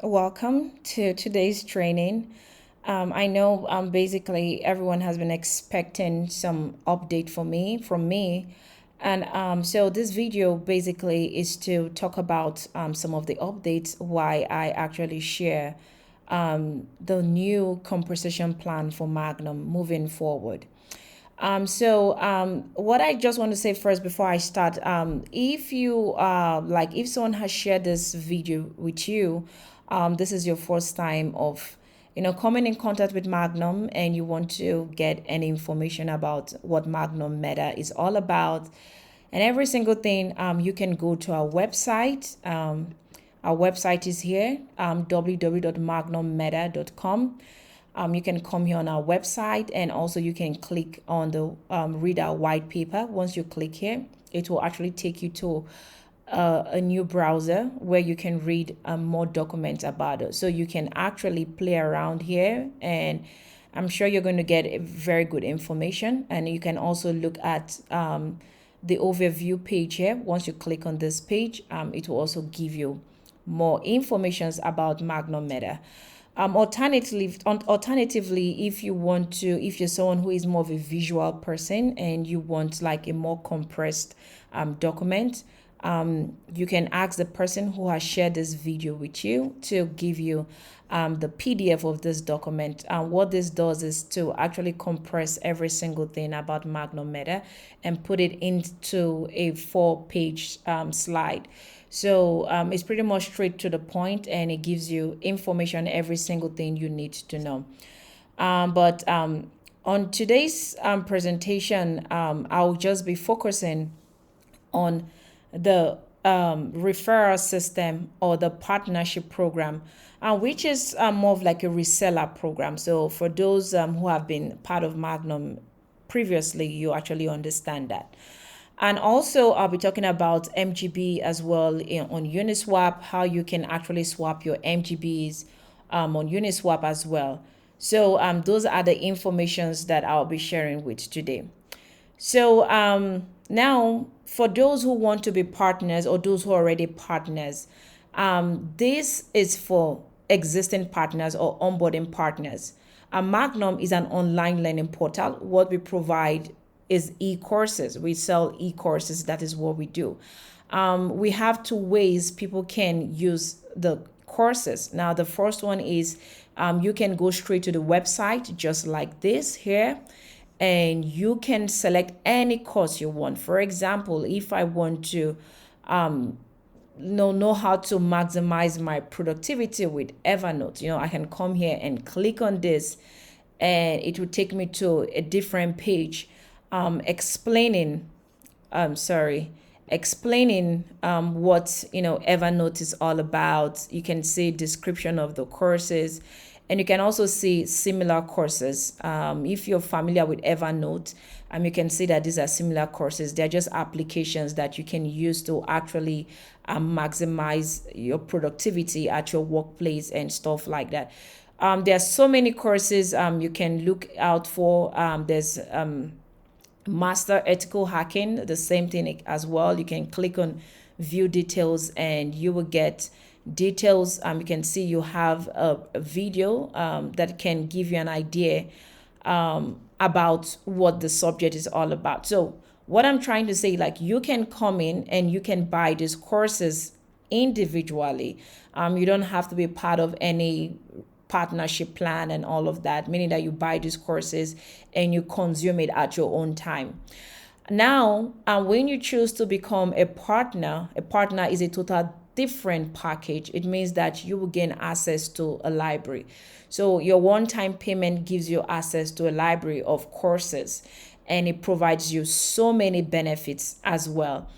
Welcome to today's training. I know basically everyone has been expecting some update from me. And so this video basically is to talk about some of the updates, why I actually share the new composition plan for Magnum moving forward. What I just want to say first before I start, if you if someone has shared this video with you, this is your first time of, coming in contact with Magnum, and you want to get any information about what Magnum Meta is all about, and every single thing, you can go to our website. Our website is here, www.magnummeta.com. You can come here on our website, and also you can click on the read our white paper. Once you click here, it will actually take you to a new browser where you can read more documents about it. So you can actually play around here, and I'm sure you're going to get very good information. And you can also look at the overview page here. Once you click on this page, it will also give you more information about MagnumMeta. Alternatively, if you're someone who is more of a visual person and you want like a more compressed document, you can ask the person who has shared this video with you to give you the PDF of this document. What this does is to actually compress every single thing about MagnumMeta and put it into a 4-page slide. So it's pretty much straight to the point, and it gives you information, every single thing you need to know. But on today's presentation, I'll just be focusing on the referral system or the partnership program, which is more of like a reseller program. So for those who have been part of Magnum previously, you actually understand that. And also, I'll be talking about MGB as well on Uniswap, how you can actually swap your MGBs on Uniswap as well. So those are the informations that I'll be sharing with today. So now, for those who want to be partners or those who are already partners, this is for existing partners or onboarding partners. Magnum is an online learning portal. What we provide is e-courses. We sell e-courses. That is what we do. We have two ways people can use the courses. Now, the first one is you can go straight to the website, just like this here, and you can select any course you want. For example, if I want to know how to maximize my productivity with Evernote, I can come here and click on this, and it will take me to a different page explaining what Evernote is all about. You can see description of the courses, and you can also see similar courses. If you're familiar with Evernote, you can see that these are similar courses. They're just applications that you can use to actually maximize your productivity at your workplace and stuff like that. There are so many courses you can look out for. There's Master Ethical Hacking, the same thing as well. You can click on view details, and you will get details. You can see you have a video that can give you an idea about what the subject is all about. So what I'm trying to say, like, you can come in and you can buy these courses individually. You don't have to be part of any partnership plan and all of that, meaning that you buy these courses and you consume it at your own time. Now, when you choose to become a partner is a total different package. It means that you will gain access to a library. So your one-time payment gives you access to a library of courses, and it provides you so many benefits as well.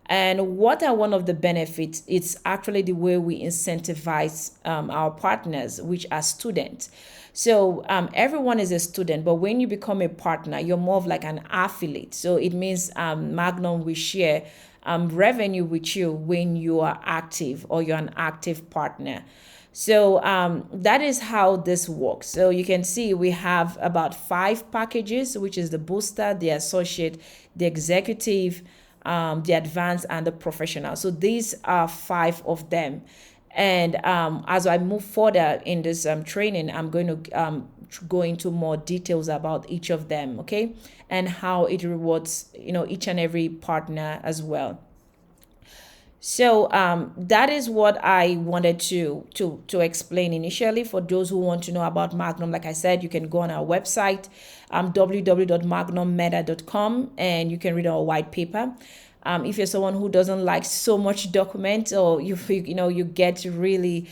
And what are one of the benefits? It's actually the way we incentivize our partners, which are students. So everyone is a student, but when you become a partner, you're more of like an affiliate. So it means Magnum will share revenue with you when you are active or you're an active partner. So that is how this works. So you can see we have about 5 packages, which is the booster, the associate, the executive, the advanced, and the professional. So these are 5 of them. And as I move further in this training, I'm going to go into more details about each of them, okay, and how it rewards, each and every partner as well. So that is what I wanted to explain initially. For those who want to know about Magnum, like I said, you can go on our website, www.magnummeta.com, and you can read our white paper. If you're someone who doesn't like so much document, or you get really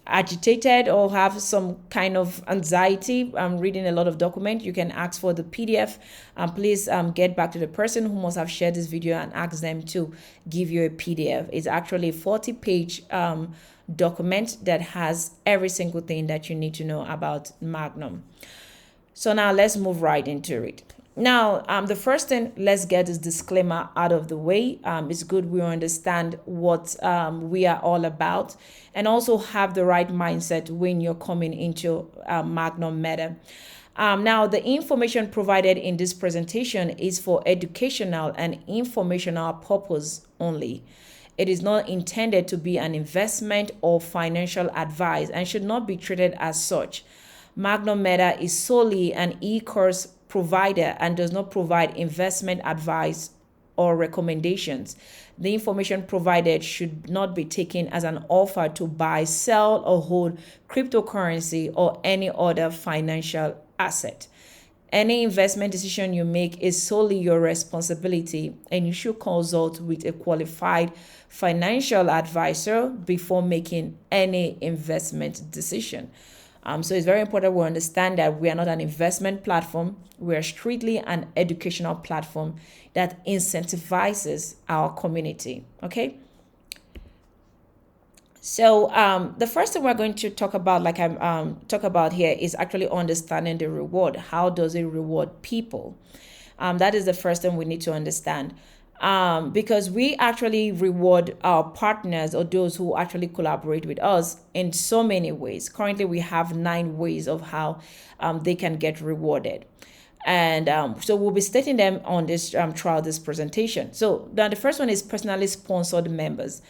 agitated or have some kind of anxiety reading a lot of document, you can ask for the PDF. Please get back to the person who must have shared this video and ask them to give you a PDF. It's actually a 40-page document that has every single thing that you need to know about Magnum. So now let's move right into it. Now, the first thing, let's get this disclaimer out of the way. It's good we understand what we are all about, and also have the right mindset when you're coming into MagnumMeta. Now, the information provided in this presentation is for educational and informational purpose only. It is not intended to be an investment or financial advice and should not be treated as such. MagnumMeta is solely an e-course provider and does not provide investment advice or recommendations. The information provided should not be taken as an offer to buy, sell, or hold cryptocurrency or any other financial asset. Any investment decision you make is solely your responsibility, and you should consult with a qualified financial advisor before making any investment decision. So it's very important we understand that we are not an investment platform. We are strictly an educational platform that incentivizes our community. Okay. So the first thing we're going to talk about, like I talk about here, is actually understanding the reward. How does it reward people? That is the first thing we need to understand. Because we actually reward our partners or those who actually collaborate with us in so many ways. Currently, we have 9 ways of how they can get rewarded. And so we'll be stating them on this throughout this presentation. So now the first one is personally sponsored members.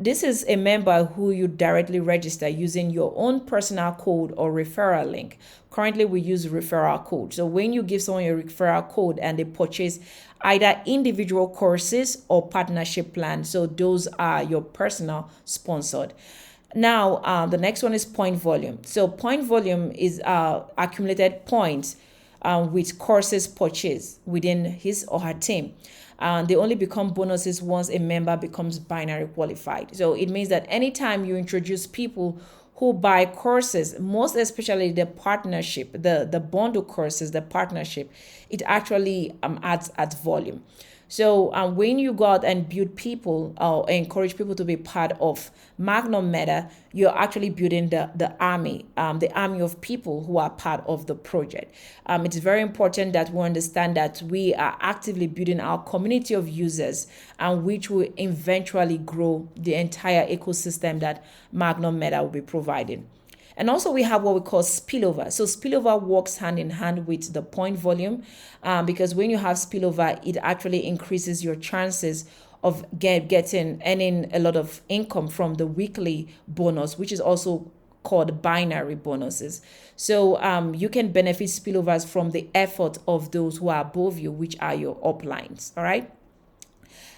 This is a member who you directly register using your own personal code or referral link. Currently, we use referral code. So when you give someone your referral code and they purchase either individual courses or partnership plans, so those are your personal sponsored. Now, the next one is point volume. So point volume is accumulated points with courses purchased within his or her team. They only become bonuses once a member becomes binary qualified. So it means that anytime you introduce people who buy courses, most especially the partnership, the bundle courses, the partnership, it actually adds volume. So when you go out and build people or encourage people to be part of MagnumMeta, you're actually building the army of people who are part of the project. It's very important that we understand that we are actively building our community of users, and which will eventually grow the entire ecosystem that MagnumMeta will be providing. And also we have what we call spillover. So spillover works hand in hand with the point volume because when you have spillover, it actually increases your chances of earning a lot of income from the weekly bonus, which is also called binary bonuses. So you can benefit spillovers from the effort of those who are above you, which are your uplines. All right.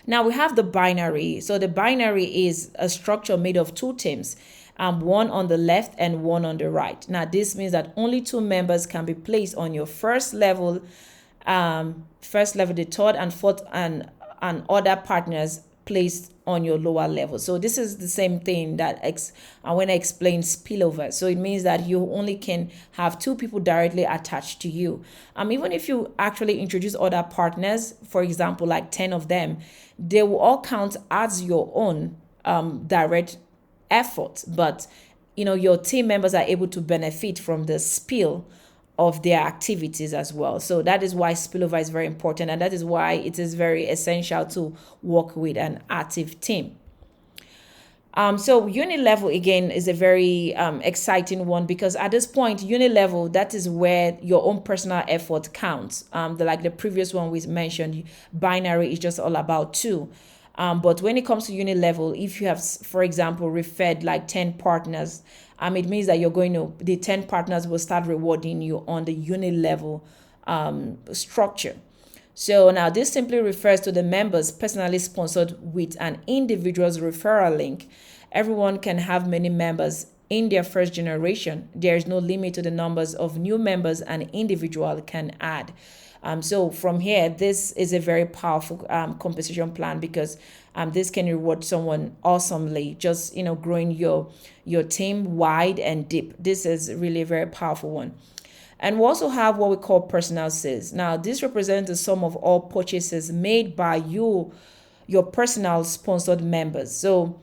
Now we have the binary. So the binary is a structure made of 2 teams. One on the left and one on the right. Now, this means that only 2 members can be placed on your first level, the third and fourth, and other partners placed on your lower level. So this is the same thing that when I explain spillover. So it means that you only can have 2 people directly attached to you. Even if you actually introduce other partners, for example, like 10 of them, they will all count as your own direct effort, but your team members are able to benefit from the spill of their activities as well. So that is why spillover is very important, and that is why it is very essential to work with an active team. So unit level again is a very exciting one, because at this point, unit level, that is where your own personal effort counts. Like the previous one we mentioned, binary is just all about 2. But when it comes to unit level, if you have, for example, referred like 10 partners, it means that the 10 partners will start rewarding you on the unit level structure. So now this simply refers to the members personally sponsored with an individual's referral link. Everyone can have many members in their first generation. There is no limit to the numbers of new members an individual can add. So from here, this is a very powerful compensation plan, because this can reward someone awesomely, just growing your team wide and deep. This is really a very powerful one. And we also have what we call personal sales. Now, this represents the sum of all purchases made by your personal sponsored members. So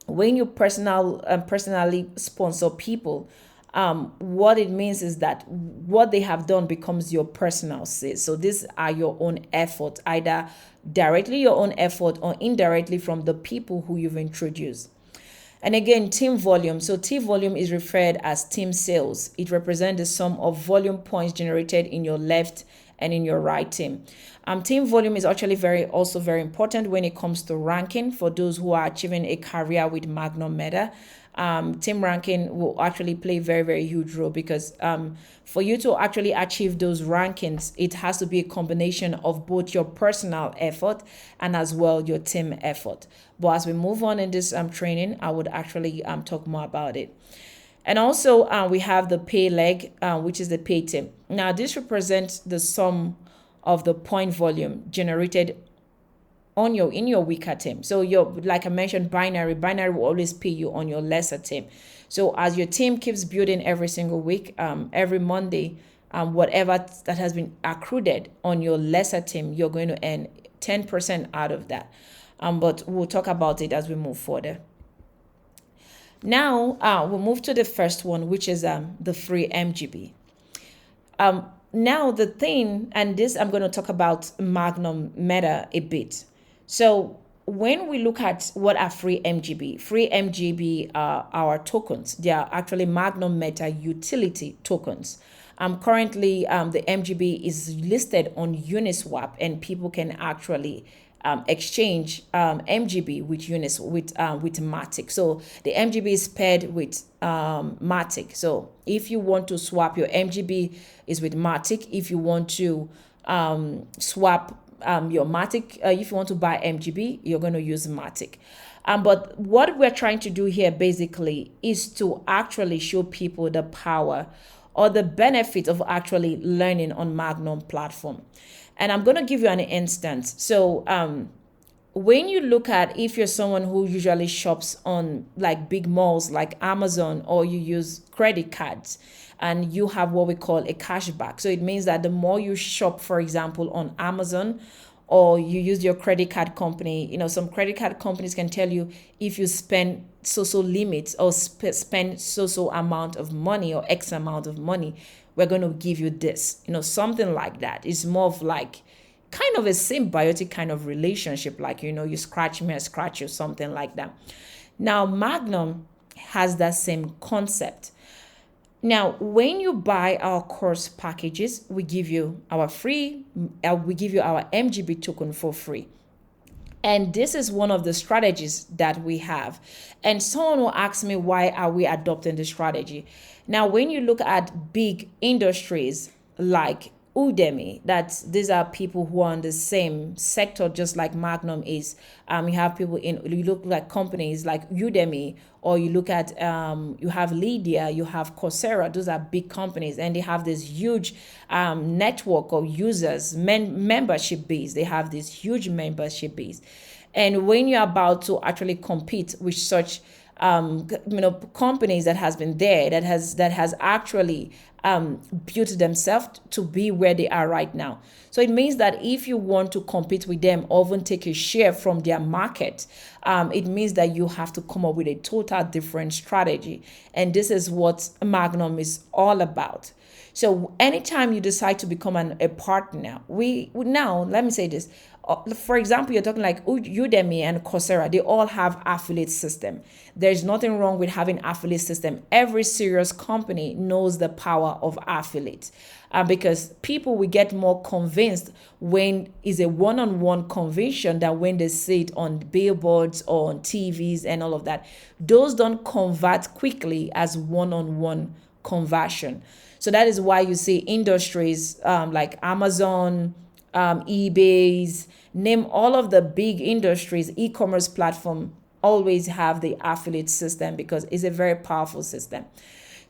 when you personally sponsor people, what it means is that what they have done becomes your personal sales. So these are your own effort, either directly your own effort or indirectly from the people who you've introduced. And again, team volume. So T volume is referred as team sales. It represents the sum of volume points generated in your left and in your right team. Team volume is actually also very important when it comes to ranking for those who are achieving a career with MagnumMeta. Team ranking will actually play a very, very huge role, because for you to actually achieve those rankings, it has to be a combination of both your personal effort and as well your team effort. But as we move on in this training, I would actually talk more about it. And also we have the pay leg, which is the pay team. Now this represents the sum of the point volume generated in your weaker team. So like I mentioned, binary will always pay you on your lesser team. So as your team keeps building every single week, every Monday, whatever that has been accrued on your lesser team, you're going to earn 10% out of that. But we'll talk about it as we move further. Now we'll move to the first one, which is the free MGB. Now the thing, and this I'm going to talk about MagnumMeta a bit. So when we look at what are free MGB are our tokens. They are actually MagnumMeta utility tokens. Currently, the MGB is listed on Uniswap, and people can actually exchange MGB with Matic. So the MGB is paired with Matic. So if you want to swap your MGB is with Matic. If you want to swap your Matic, if you want to buy MGB, you're going to use Matic. But what we're trying to do here basically is to actually show people the power or the benefit of actually learning on Magnum platform. And I'm going to give you an instance. So when you look at, if you're someone who usually shops on like big malls like Amazon, or you use credit cards, and you have what we call a cashback. So it means that the more you shop, for example, on Amazon, or you use your credit card company, some credit card companies can tell you if you spend so limits or spend so amount of money or X amount of money, we're going to give you this, something like that. It's more of like kind of a symbiotic kind of relationship, like, you scratch me, I scratch you, something like that. Now, Magnum has that same concept. Now, when you buy our course packages, we give you our MGB token for free. And this is one of the strategies that we have. And someone will ask me, why are we adopting this strategy? Now, when you look at big industries like Udemy, these are people who are in the same sector, just like Magnum is. You have people you look like companies like Udemy, or you look at, you have Lydia, you have Coursera. Those are big companies, and they have this huge network of users, membership base. They have this huge membership base. And when you're about to actually compete with such companies that has been there, that has actually built themselves to be where they are right now. So it means that if you want to compete with them or even take a share from their market, it means that you have to come up with a total different strategy. And this is what Magnum is all about. So anytime you decide to become a partner, now, let me say this. For example, you're talking like Udemy and Coursera, they all have affiliate system. There's nothing wrong with having affiliate system. Every serious company knows the power power of affiliate, because people will get more convinced when it's a one-on-one convention than when they see it on billboards or on TVs and all of that. Those don't convert quickly as one-on-one conversion. So that is why you see industries like Amazon, eBay's, name all of the big industries, e-commerce platform always have the affiliate system because it's a very powerful system.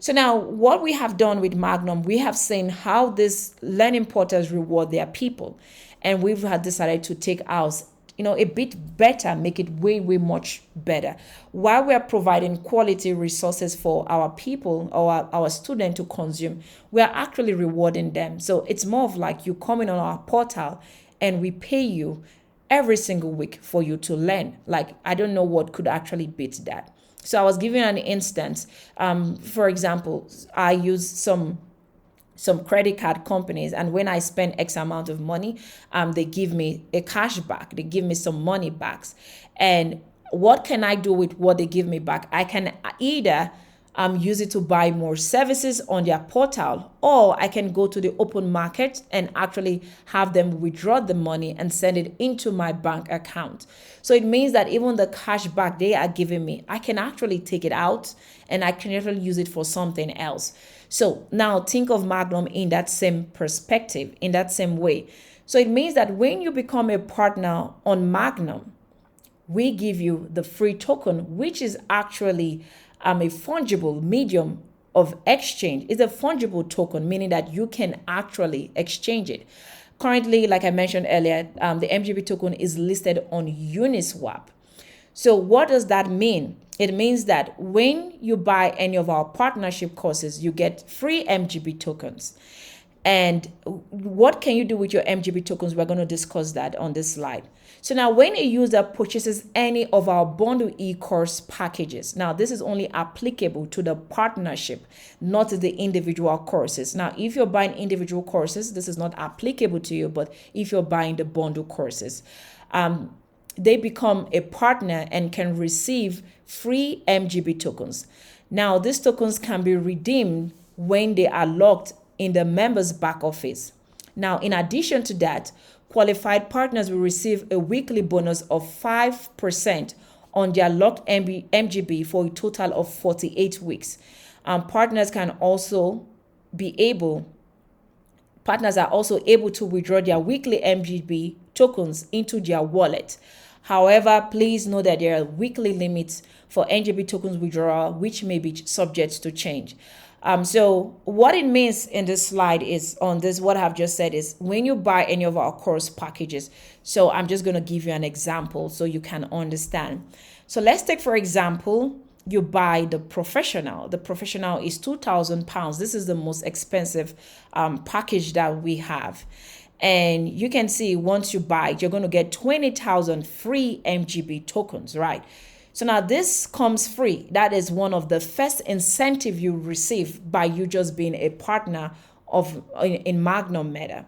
So now what we have done with Magnum, we have seen how these learning portals reward their people. And we've had decided to take ours, a bit better, make it way, way much better. While we're providing quality resources for our people or our students to consume, we are actually rewarding them. So it's more of like you coming on our portal and we pay you every single week for you to learn. Like, I don't know what could actually beat that. So I was giving an instance. For example, I use some credit card companies, and when I spend X amount of money, they give me a cash back. They give me some money backs. And what can I do with what they give me back? I can either use it to buy more services on their portal, or I can go to the open market and actually have them withdraw the money and send it into my bank account. So it means that even the cash back they are giving me, I can actually take it out and I can actually use it for something else. So now think of Magnum in that same perspective, in that same way. So it means that when you become a partner on Magnum, we give you the free token, which is actually a fungible medium of exchange. It's a fungible token, meaning that you can actually exchange it. Currently, like I mentioned earlier, the MGB token is listed on Uniswap. So what does that mean? It means that when you buy any of our partnership courses, you get free MGB tokens. And what can you do with your MGB tokens? We're going to discuss that on this slide. So now when a user purchases any of our bundle e-course packages, now this is only applicable to the partnership, not to the individual courses. Now, if you're buying individual courses, this is not applicable to you, but if you're buying the bundle courses, they become a partner and can receive free MGB tokens. Now, these tokens can be redeemed when they are locked in the members' back office. Now, in addition to that, qualified partners will receive a weekly bonus of 5% on their locked MGB for a total of 48 weeks. Partners are also able to withdraw their weekly MGB tokens into their wallet. However, please know that there are weekly limits for MGB tokens withdrawal, which may be subject to change. So what it means in this slide is what I've just said is when you buy any of our course packages. So I'm just going to give you an example so you can understand. So let's take, for example, you buy the professional. The professional is £2,000. This is the most expensive package that we have. And you can see once you buy it, you're going to get 20,000 free MGB tokens, right? So now this comes free. That is one of the first incentive you receive by you just being a partner in MagnumMeta.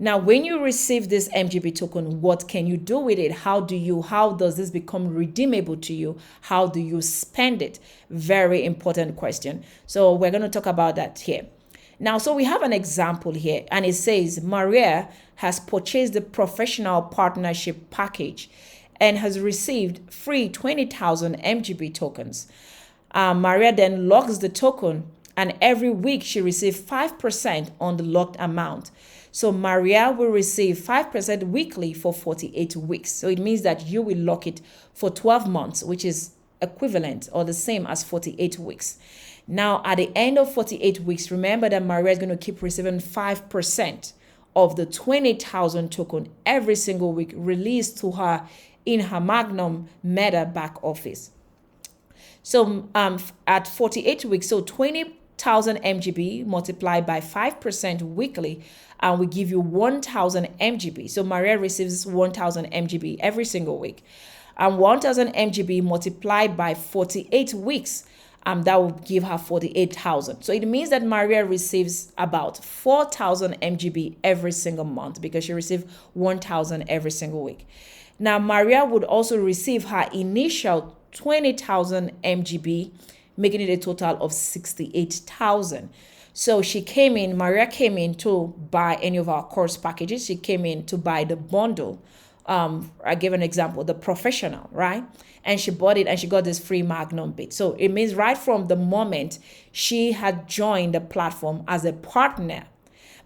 Now, when you receive this MGB token, what can you do with it? How does this become redeemable to you? How do you spend it? Very important question. So we're going to talk about that here. Now, so we have an example here, and it says Maria has purchased the professional partnership package and has received free 20,000 MGB tokens. Maria then locks the token, and every week she receives 5% on the locked amount. So Maria will receive 5% weekly for 48 weeks. So it means that you will lock it for 12 months, which is equivalent or the same as 48 weeks. Now, at the end of 48 weeks, remember that Maria is going to keep receiving 5% of the 20,000 token every single week released to her in her MagnumMeta back office. So at 48 weeks, so 20,000 MGB multiplied by 5% weekly, we give you 1,000 MGB. So Maria receives 1,000 MGB every single week. And 1,000 MGB multiplied by 48 weeks, that will give her 48,000. So it means that Maria receives about 4,000 MGB every single month because she receives 1,000 every single week. Now, Maria would also receive her initial 20,000 MGB, making it a total of 68,000. So Maria came in to buy any of our course packages. She came in to buy the bundle. I give an example, the professional, right? And she bought it and she got this free Magnum bit. So it means right from the moment she had joined the platform as a partner,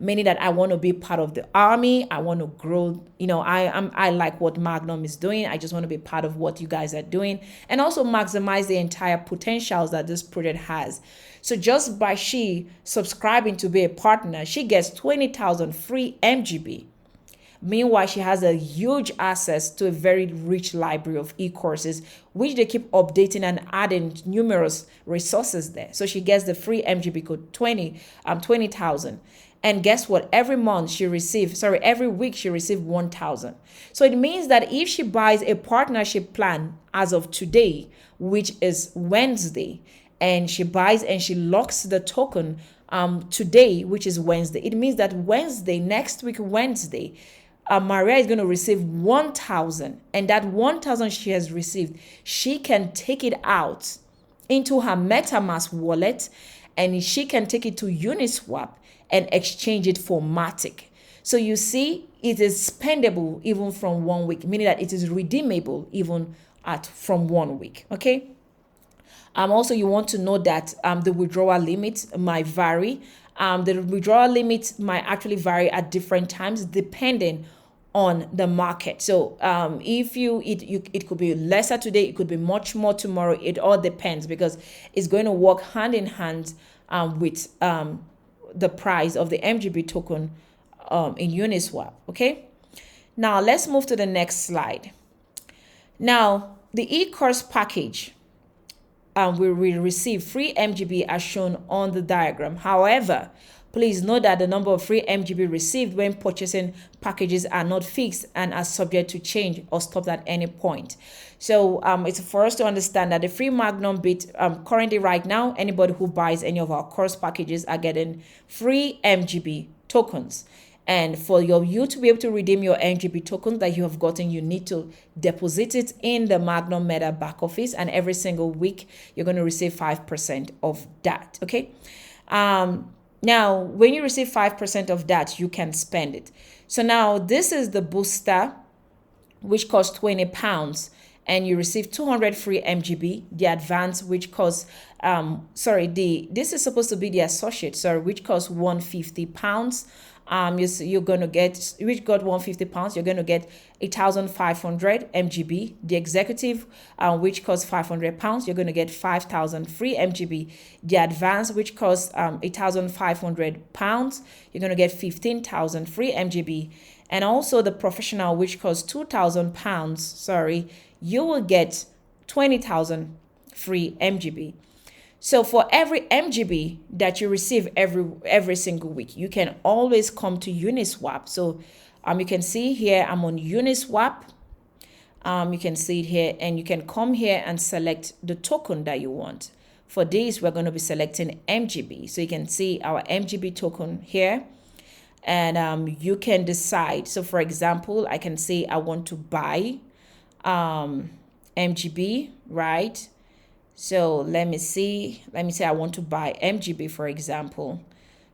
meaning that I want to be part of the army. I want to grow. I like what Magnum is doing. I just want to be part of what you guys are doing, and also maximize the entire potentials that this project has. So just by she subscribing to be a partner, she gets 20,000 free MGB. Meanwhile, she has a huge access to a very rich library of e-courses, which they keep updating and adding numerous resources there. So she gets the free MGB code 20,000. And guess what? Every week she receives 1,000. So it means that if she buys a partnership plan as of today, which is Wednesday, and she buys and she locks the token today, which is Wednesday, it means that next week, Wednesday, Maria is going to receive 1,000, and that 1,000 she has received, she can take it out into her MetaMask wallet, and she can take it to Uniswap and exchange it for Matic. So you see, it is spendable even from 1 week, meaning that it is redeemable even from 1 week. Okay. Also, you want to know that the withdrawal limit might vary. The withdrawal limit might actually vary at different times depending on the market. So it could be lesser today, it could be much more tomorrow. It all depends because it's going to work hand in hand with the price of the MGB token in Uniswap. Okay. Now let's move to the next slide. Now the e-course package will receive free MGB as shown on the diagram. However, please note that the number of free MGB received when purchasing packages are not fixed and are subject to change or stopped at any point. So it's for us to understand that the free Magnum bit currently right now, anybody who buys any of our course packages are getting free MGB tokens. And for you to be able to redeem your MGB tokens that you have gotten, you need to deposit it in the MagnumMeta back office. And every single week, you're going to receive 5% of that. Okay. Now, when you receive 5% of that, you can spend it. So now this is the booster, which costs £20. And you receive 200 free MGB. The advance, which costs, this is supposed to be the associate, which costs £150. You're going to get, which got £150, you're going to get 1,500 MGB. The executive, which costs £500, you're going to get 5,000 free MGB. The advance, which costs £1,500, you're going to get 15,000 free MGB. And also the professional, which costs £2,000, you will get 20,000 free MGB. So for every MGB that you receive every single week, you can always come to Uniswap. So you can see here, I'm on Uniswap. You can see it here, and you can come here and select the token that you want. For this, we're going to be selecting MGB. So you can see our MGB token here, and you can decide. So for example, I can say I want to buy MGB, right? So let me say I want to buy MGB, for example.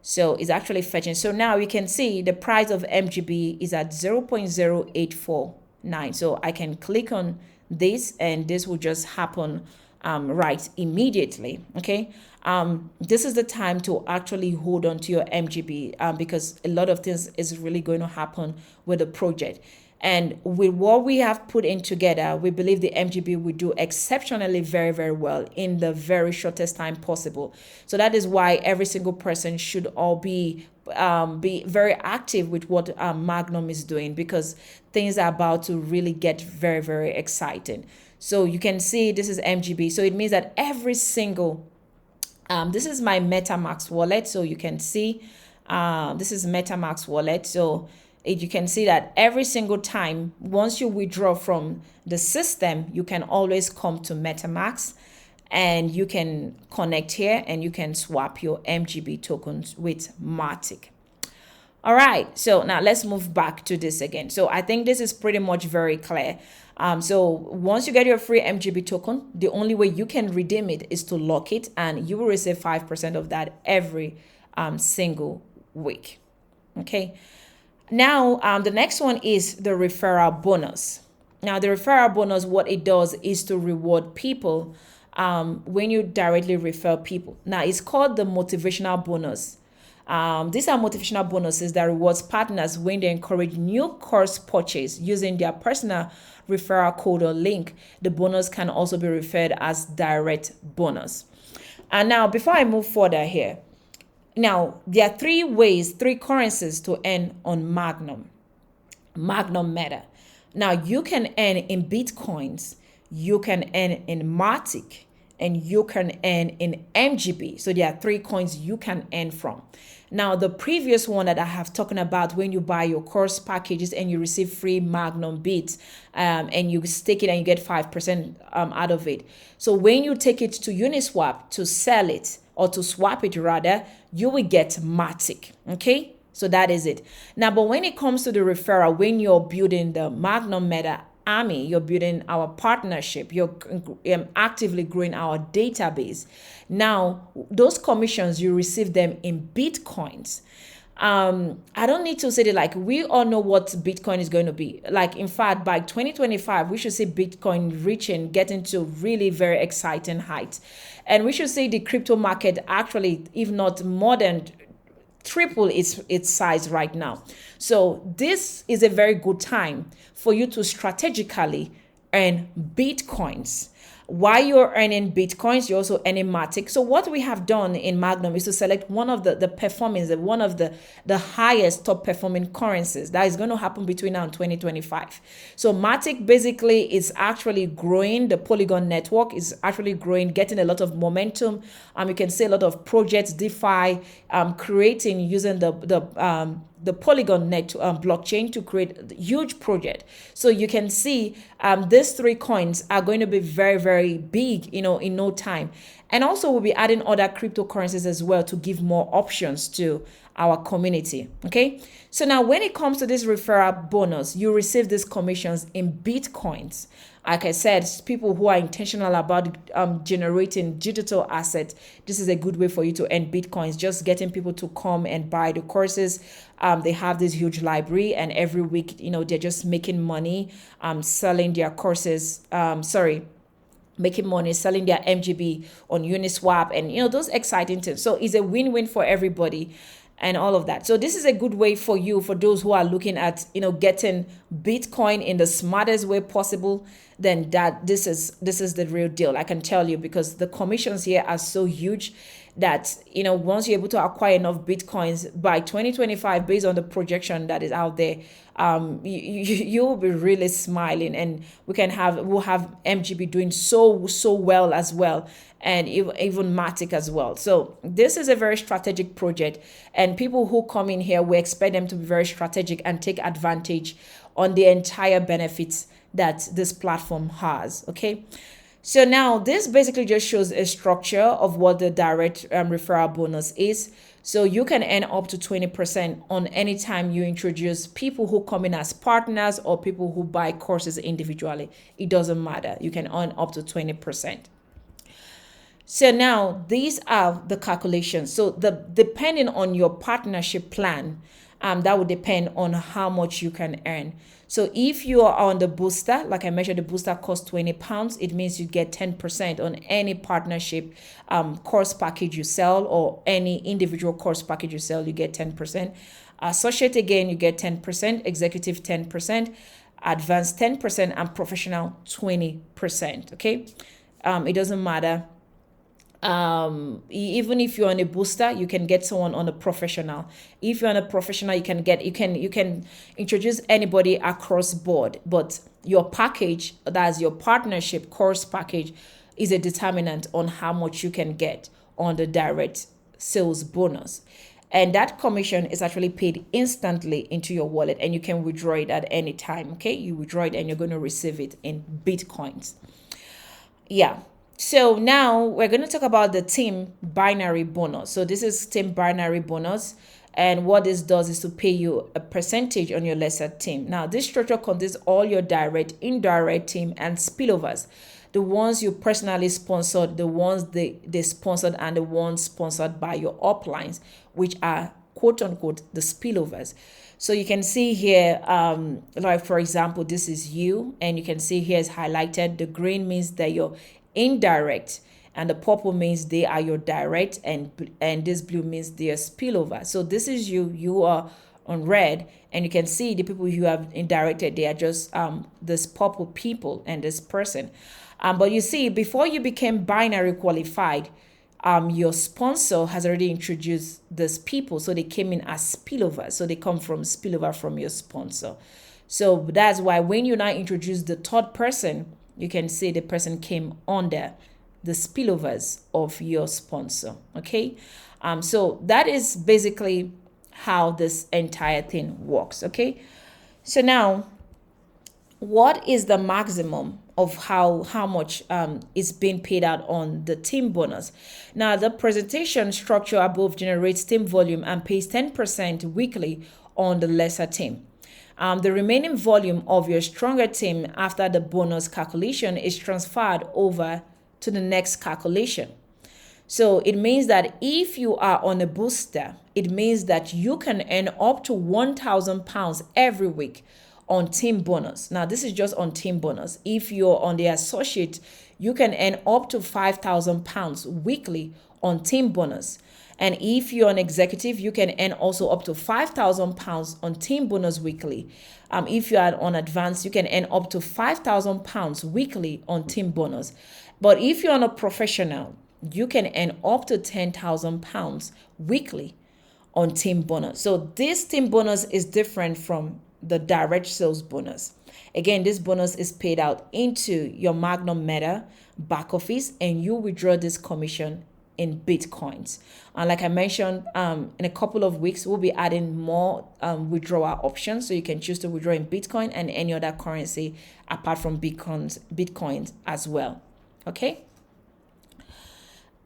So it's actually fetching. So now you can see the price of MGB is at 0.0849. So I can click on this and this will just happen right immediately. Okay. This is the time to actually hold on to your MGB because a lot of things is really going to happen with the project. And with what we have put in together, we believe the MGB will do exceptionally very, very well in the very shortest time possible. So that is why every single person should all be very active with what Magnum is doing, because things are about to really get very, very exciting. So you can see this is MGB. So it means that every single, this is my MetaMask wallet. So you can see this is MetaMask wallet. So you can see that every single time, once you withdraw from the system, you can always come to MetaMask and you can connect here and you can swap your MGB tokens with Matic. All right, so now let's move back to this again. So I think this is pretty much very clear. So once you get your free MGB token, the only way you can redeem it is to lock it, and you will receive 5% of that every single week. Okay. Now, the next one is the referral bonus. Now, the referral bonus, what it does is to reward people when you directly refer people. Now, it's called the motivational bonus. These are motivational bonuses that rewards partners when they encourage new course purchase using their personal referral code or link. The bonus can also be referred as direct bonus. And now, before I move further here, now there are three currencies to earn on MagnumMeta. Now you can earn in Bitcoins, you can earn in Matic, and you can earn in MGB. So there are 3 coins you can earn from. Now, the previous one that I have talking about, when you buy your course packages and you receive free Magnum Bits, and you stake it and you get 5% out of it. So when you take it to Uniswap to sell it, or to swap it rather, you will get Matic. Okay, so that is it. Now, but when it comes to the referral, when you're building the MagnumMeta army, you're building our partnership, you're actively growing our database. Now, those commissions, you receive them in Bitcoins. I don't need to say that, like, we all know what Bitcoin is going to be. Like, in fact, by 2025, we should see Bitcoin getting to really very exciting heights. And we should see the crypto market actually, if not more than triple its size right now. So this is a very good time for you to strategically earn Bitcoins. While you're earning Bitcoins, you're also earning Matic. So what we have done in Magnum is to select one of the performance, one of the highest top performing currencies. That is going to happen between now and 2025. So Matic basically is actually growing. The Polygon network is actually growing, getting a lot of momentum. You can see a lot of projects, DeFi, creating using the Polygon blockchain to create a huge project. So you can see these 3 coins are going to be very, very big, in no time. And also we'll be adding other cryptocurrencies as well to give more options to our community. Okay. So now when it comes to this referral bonus, you receive these commissions in Bitcoins. Like I said, people who are intentional about generating digital assets, this is a good way for you to earn Bitcoins, just getting people to come and buy the courses. They have this huge library, and every week, they're just making money, selling their courses, making money, selling their MGB on Uniswap, and those exciting things. So it's a win-win for everybody and all of that. So this is a good way for you, for those who are looking at, getting Bitcoin in the smartest way possible. Then this is the real deal, I can tell you, because the commissions here are so huge that once you're able to acquire enough Bitcoins by 2025, based on the projection that is out there, you will be really smiling, and we'll have MGB doing so well as well, and even Matic as well. So this is a very strategic project, and people who come in here, we expect them to be very strategic and take advantage on the entire benefits that this platform has. Okay. So now this basically just shows a structure of what the direct referral bonus is. So you can earn up to 20% on any time you introduce people who come in as partners or people who buy courses individually. It doesn't matter. You can earn up to 20%. So now these are the calculations. So depending on your partnership plan, that would depend on how much you can earn. So if you are on the booster, like I mentioned, the booster costs £20. It means you get 10% on any partnership course package you sell, or any individual course package you sell, you get 10%. Associate, again, you get 10%, executive 10%, advanced 10%, and professional 20%. Okay, it doesn't matter. Even if you're on a booster, you can get someone on a professional. If you're on a professional, you can introduce anybody across board, but your package, that's your partnership course package, is a determinant on how much you can get on the direct sales bonus. And that commission is actually paid instantly into your wallet, and you can withdraw it at any time. Okay, you withdraw it and you're going to receive it in Bitcoins. Yeah. So now we're going to talk about the team binary bonus. So this is team binary bonus. And what this does is to pay you a percentage on your lesser team. Now, this structure contains all your direct, indirect team and spillovers. the ones you personally sponsored, the ones they sponsored, and the ones sponsored by your uplines, which are quote unquote the spillovers. So you can see here, like for example, this is you, and you can see here is highlighted. The green means that you're indirect, and the purple means they are your direct, and this blue means they are spillover. So this is you are on red, and you can see the people you have indirected, they are just this purple people and this person. But you see, before you became binary qualified, your sponsor has already introduced these people, so they came in as spillover. So they come from spillover from your sponsor. So that's why when you now introduce the third person, you can see the person came under the spillovers of your sponsor. Okay, so that is basically how this entire thing works. Okay, so now what is the maximum of how much is being paid out on the team bonus? Now, the presentation structure above generates team volume and pays 10% weekly on the lesser team. The remaining volume of your stronger team after the bonus calculation is transferred over to the next calculation. So it means that if you are on a booster, it means that you can earn up to £1,000 every week on team bonus. Now, this is just on team bonus. If you're on the associate, you can earn up to £5,000 weekly on team bonus. And if you're an executive, you can earn also up to £5,000 on team bonus weekly. If you are on advanced, you can earn up to £5,000 weekly on team bonus. But if you're on a professional, you can earn up to £10,000 weekly on team bonus. So this team bonus is different from the direct sales bonus. Again, this bonus is paid out into your MagnumMeta back office, and you withdraw this commission in Bitcoins. And like I mentioned, in a couple of weeks, we'll be adding more withdrawal options. So you can choose to withdraw in Bitcoin and any other currency apart from Bitcoins as well. Okay.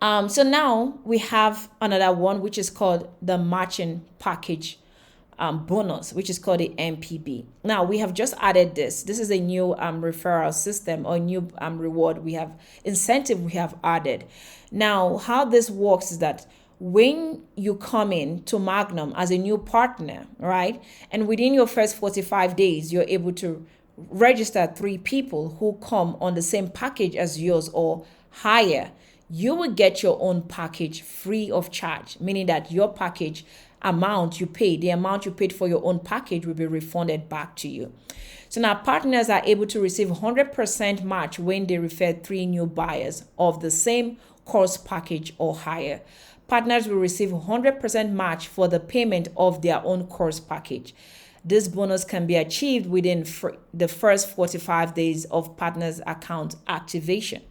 So now we have another one, which is called the matching package bonus, which is called the MPB. Now we have just added this. This is a new referral system or new reward incentive we have added. Now, how this works is that when you come in to Magnum as a new partner, right, and within your first 45 days, you're able to register 3 people who come on the same package as yours or higher, you will get your own package free of charge, meaning that your package amount you paid, the amount you paid for your own package will be refunded back to you. So now partners are able to receive 100% match when they refer 3 new buyers of the same course package or higher. Partners will receive 100% match for the payment of their own course package. This bonus can be achieved within the first 45 days of partners' account activation.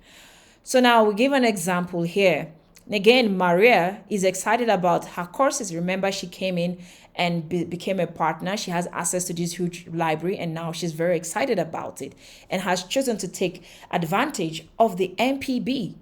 So now we give an example here. Again, Maria is excited about her courses. Remember, she came in and became a partner. She has access to this huge library, and now she's very excited about it and has chosen to take advantage of the MPB.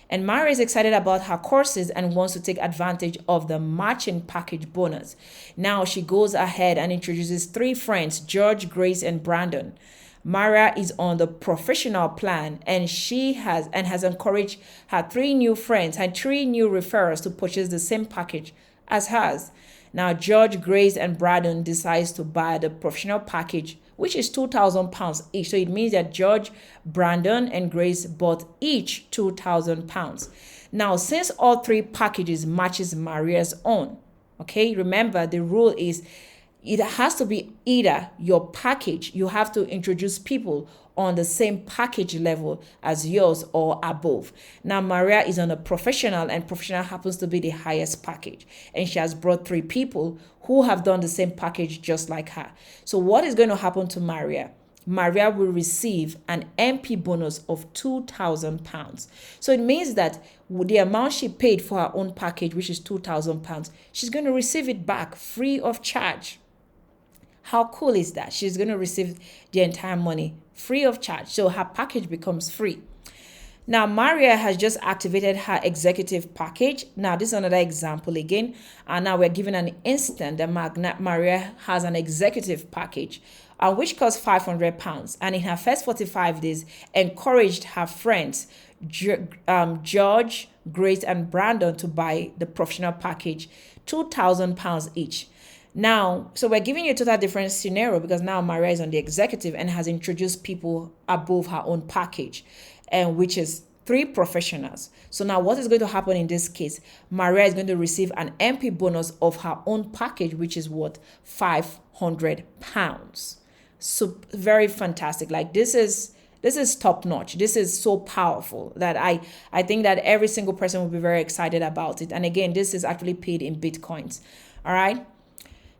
And Maria is excited about her courses and wants to take advantage of the matching package bonus. Now she goes ahead and introduces 3 friends, George, Grace, and Brandon. Maria is on the professional plan, and she has encouraged her 3 new friends and 3 new referrals to purchase the same package as hers. Now George, Grace, and Brandon decides to buy the professional package, which is £2,000 each. So it means that George, Brandon, and Grace bought each £2,000. Now, since all 3 packages matches Maria's own, okay, remember the rule is it has to be either your package, you have to introduce people on the same package level as yours or above. Now, Maria is on a professional, and professional happens to be the highest package. And she has brought 3 people who have done the same package just like her. So what is going to happen to Maria? Maria will receive an MP bonus of £2,000. So it means that the amount she paid for her own package, which is £2,000, she's going to receive it back free of charge. How cool is that? She's going to receive the entire money free of charge. So her package becomes free. Now, Maria has just activated her executive package. Now, this is another example again. And now we're given an instant that Maria has an executive package which cost £500. And in her first 45 days, encouraged her friends, George, Grace, and Brandon, to buy the professional package, £2,000 each. Now, so we're giving you a total different scenario because now Maria is on the executive and has introduced people above her own package, and which is 3 professionals. So now what is going to happen in this case? Maria is going to receive an MP bonus of her own package, which is what? £500. So very fantastic. Like this is top notch. This is so powerful that I think that every single person will be very excited about it. And again, this is actually paid in Bitcoins. All right.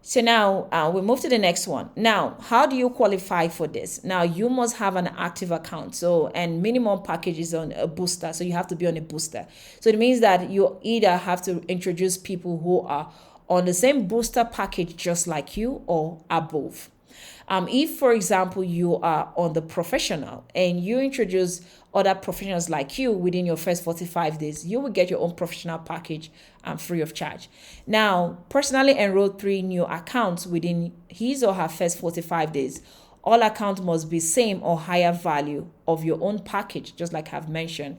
So now we move to the next one. Now, how do you qualify for this? Now, you must have an active account. So, and minimum package is on a booster. So you have to be on a booster. So it means that you either have to introduce people who are on the same booster package just like you or above. If, for example, you are on the professional and you introduce other professionals like you within your first 45 days, you will get your own professional package free of charge. Now, personally enrolled 3 new accounts within his or her first 45 days. All accounts must be same or higher value of your own package, just like I've mentioned.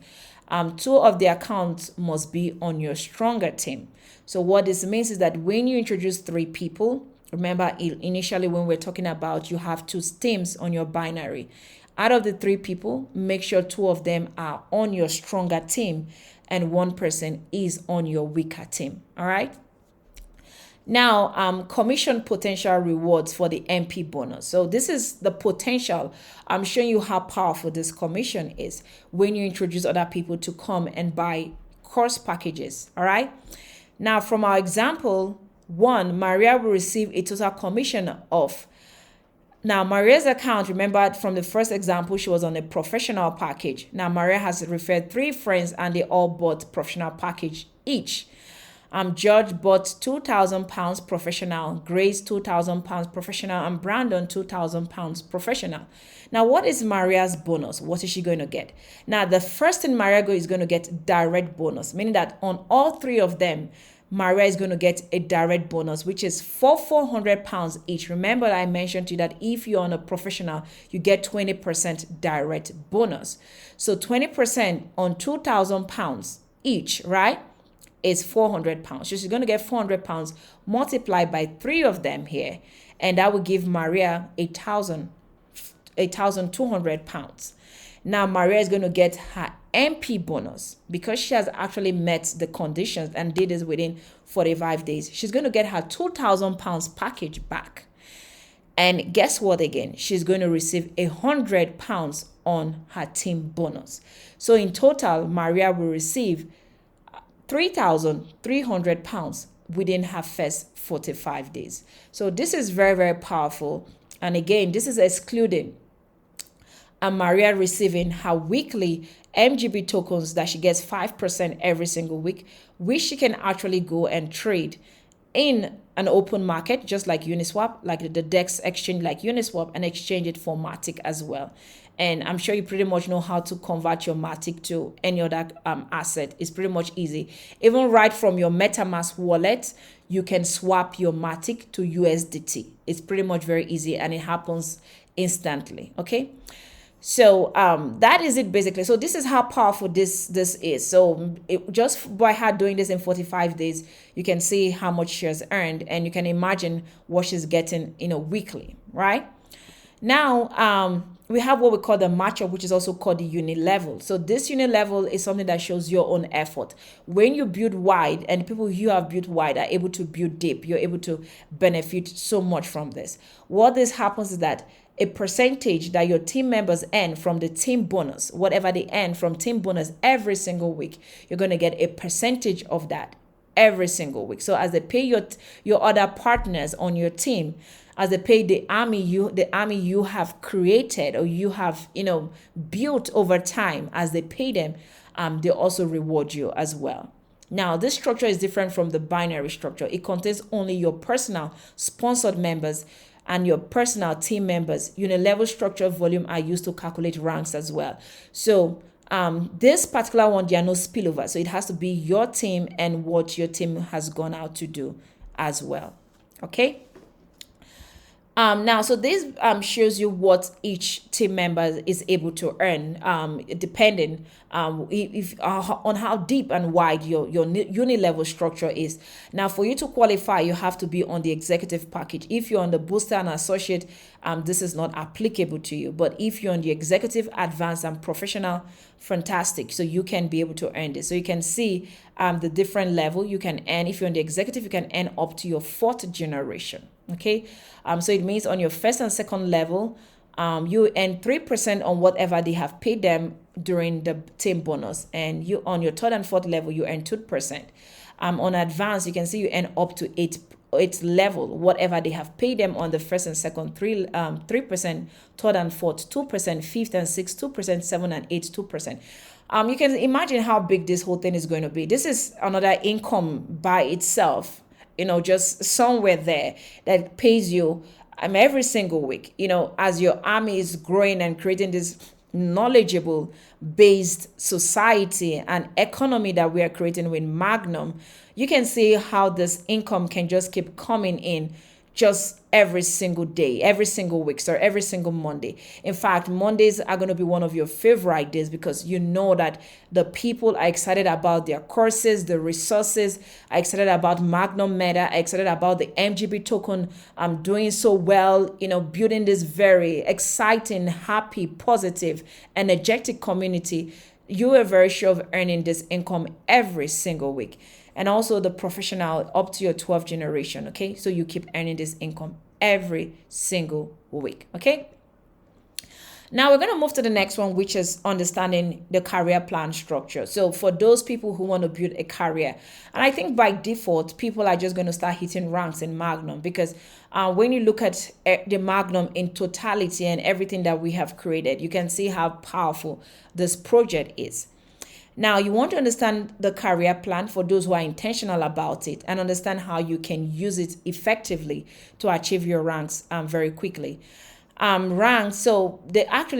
2 of the accounts must be on your stronger team. So what this means is that when you introduce 3 people, remember initially when we're talking about you have 2 teams on your binary. Out of the 3 people, make sure 2 of them are on your stronger team and 1 person is on your weaker team. All right. Now, commission potential rewards for the MP bonus. So this is the potential. I'm showing you how powerful this commission is when you introduce other people to come and buy course packages. All right. Now, from our example 1, Maria will receive a total commission of. Now, Maria's account, remember from the first example, she was on a professional package. Now, Maria has referred 3 friends and they all bought professional package each. George bought £2,000 professional, Grace £2,000 professional, and Brandon £2,000 professional. Now, what is Maria's bonus? What is she going to get? Now, the first thing Maria is going to get direct bonus, meaning that on all 3 of them, Maria is going to get a direct bonus, which is £400 each. Remember, I mentioned to you that if you're on a professional, you get 20% direct bonus. So 20% on £2,000 each, right, is £400. So she's going to get £400 multiplied by 3 of them here. And that will give Maria £1,200. Now, Maria is going to get her MP bonus because she has actually met the conditions and did this within 45 days. She's going to get her £2,000 package back. And guess what again? She's going to receive £100 on her team bonus. So in total, Maria will receive £3,300 within her first 45 days. So this is very, very powerful. And again, this is excluding Maria receiving her weekly MGB tokens that she gets 5% every single week, which she can actually go and trade in an open market, just like Uniswap, like the DEX exchange like Uniswap, and exchange it for Matic as well. And I'm sure you pretty much know how to convert your Matic to any other asset. It's pretty much easy. Even right from your MetaMask wallet, you can swap your Matic to USDT. It's pretty much very easy and it happens instantly. Okay. So that is it basically. So this is how powerful this is. So just by her doing this in 45 days, you can see how much she has earned and you can imagine what she's getting, weekly, right? Now, we have what we call the matchup, which is also called the unit level. So this unit level is something that shows your own effort. When you build wide and people you have built wide are able to build deep, you're able to benefit so much from this. What this happens is that a percentage that your team members earn from the team bonus, whatever they earn from team bonus every single week, you're going to get a percentage of that every single week. So as they pay your other partners on your team, as they pay the army you have created or you have built over time, as they pay them, they also reward you as well. Now, this structure is different from the binary structure. It contains only your personal sponsored members and your personal team members. Unilevel structure volume are used to calculate ranks as well. So this particular one, there are no spillover. So it has to be your team and what your team has gone out to do as well. Okay. Now, so this shows you what each team member is able to earn, depending if on how deep and wide your uni level structure is. Now, for you to qualify, you have to be on the executive package. If you're on the booster and associate, this is not applicable to you. But if you're on the executive, advanced, and professional, fantastic. So you can be able to earn this. So you can see the different level you can earn. If you're on the executive, you can earn up to your fourth generation. Okay, so it means on your first and second level, you earn 3% on whatever they have paid them during the team bonus, and you on your third and fourth level you earn 2%. On advanced, you can see you earn up to eight level, whatever they have paid them on the first and second 3%, third and fourth 2%, fifth and sixth 2%, seven and eight 2%. You can imagine how big this whole thing is going to be. This is another income by itself, just somewhere there that pays you every single week, as your army is growing and creating this knowledgeable based society and economy that we are creating with Magnum. You can see how this income can just keep coming in just every single day, every single week, so every single Monday. In fact, Mondays are going to be one of your favorite days because you know that the people are excited about their courses, the resources, are excited about MagnumMeta, are excited about the MGB token doing so well, building this very exciting, happy, positive, energetic community. You are very sure of earning this income every single week. And also the professional up to your 12th generation, okay? So you keep earning this income every single week, okay? Now we're going to move to the next one, which is understanding the career plan structure. So for those people who want to build a career, and I think by default, people are just going to start hitting ranks in Magnum because when you look at the Magnum in totality and everything that we have created, you can see how powerful this project is. Now, you want to understand the career plan for those who are intentional about it and understand how you can use it effectively to achieve your ranks very quickly. Ranks, so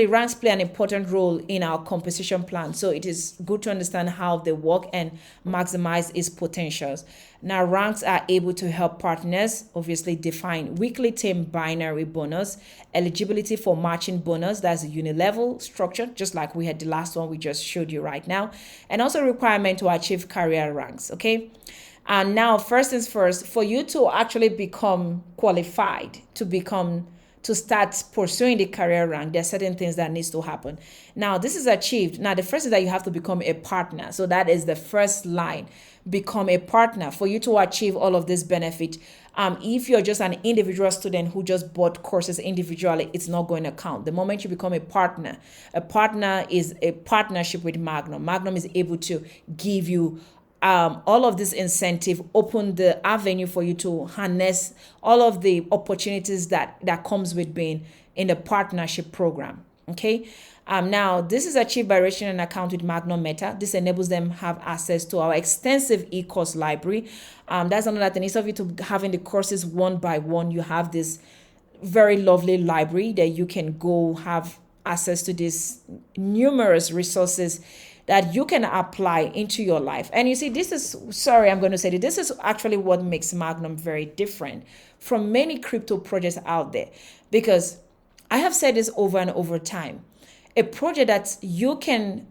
ranks play an important role in our composition plan. So it is good to understand how they work and maximize its potentials. Now, ranks are able to help partners obviously define weekly team binary bonus, eligibility for matching bonus, that's a uni-level structure, just like we had the last one we just showed you right now, and also requirement to achieve career ranks, okay? And now, first things first, for you to actually become qualified to start pursuing the career rank, there are certain things that needs to happen. Now, this is achieved. Now, the first is that you have to become a partner. So that is the first line. Become a partner for you to achieve all of this benefit. If you're just an individual student who just bought courses individually, it's not going to count. The moment you become a partner is a partnership with Magnum. Magnum is able to give you all of this incentive, open the avenue for you to harness all of the opportunities that comes with being in the partnership program. Okay. Now, this is achieved by registering an account with MagnumMeta. This enables them have access to our extensive e-course library. That's another thing. Instead of you to having the courses one by one, you have this very lovely library that you can go have access to these numerous resources that you can apply into your life. And you see, this is actually what makes Magnum very different from many crypto projects out there. Because I have said this over and over time, a project that you can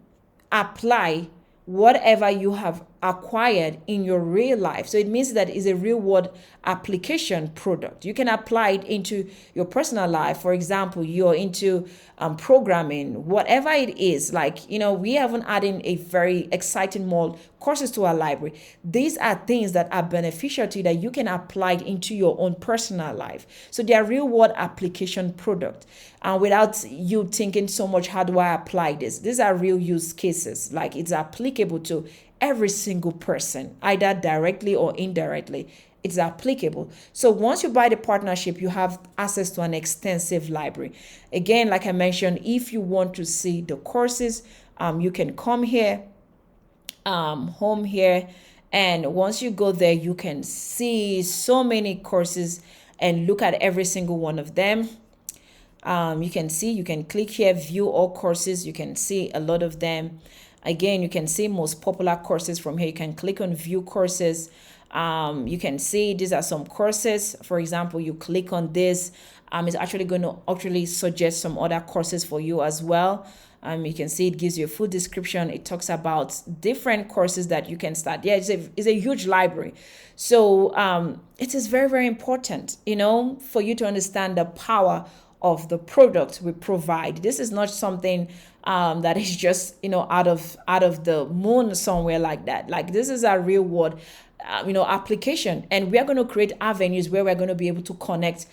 apply whatever you have acquired in your real life. So it means that it's a real world application product. You can apply it into your personal life. For example, you're into programming, whatever it is. Like, we haven't added a very exciting more courses to our library. These are things that are beneficial to you that you can apply into your own personal life. So they are real world application product. And without you thinking so much, how do I apply this? These are real use cases. Like, it's applicable to every single person, either directly or indirectly. It's applicable. So once you buy the partnership, you have access to an extensive library. Again, like I mentioned, if you want to see the courses, you can come here, home here, and once you go there, you can see so many courses and look at every single one of them. You can click here, view all courses. You can see a lot of them. Again, you can see most popular courses from here. You can click on view courses. You can see these are some courses. For example, you click on this. It's actually going to actually suggest some other courses for you as well. You can see it gives you a full description. It talks about different courses that you can start. Yeah, it's a huge library. So it is very, very important, for you to understand the power of the product we provide. This is not something that is just, out of the moon somewhere like that. Like, this is a real world application, and we are going to create avenues where we're going to be able to connect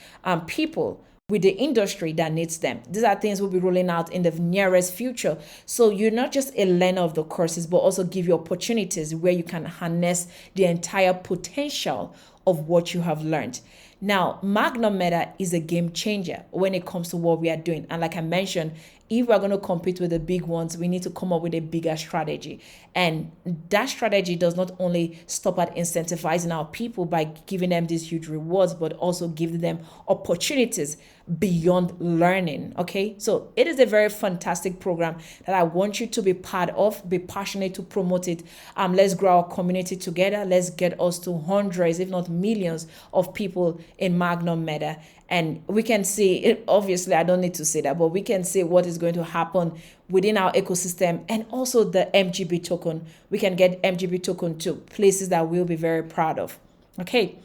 people with the industry that needs them. These are things we'll be rolling out in the nearest future. So you're not just a learner of the courses, but also give you opportunities where you can harness the entire potential of what you have learned. Now, MagnumMeta is a game changer when it comes to what we are doing. And like I mentioned, if we're going to compete with the big ones, we need to come up with a bigger strategy. And that strategy does not only stop at incentivizing our people by giving them these huge rewards, but also give them opportunities beyond learning. Okay, so it is a very fantastic program that I want you to be part of, be passionate to promote it. Let's grow our community together. Let's get us to hundreds, if not millions, of people in MagnumMeta. And we can see it. Obviously, I don't need to say that, but we can see what is going to happen within our ecosystem, and also the MGB token. We can get MGB token to places that we'll be very proud of. Okay.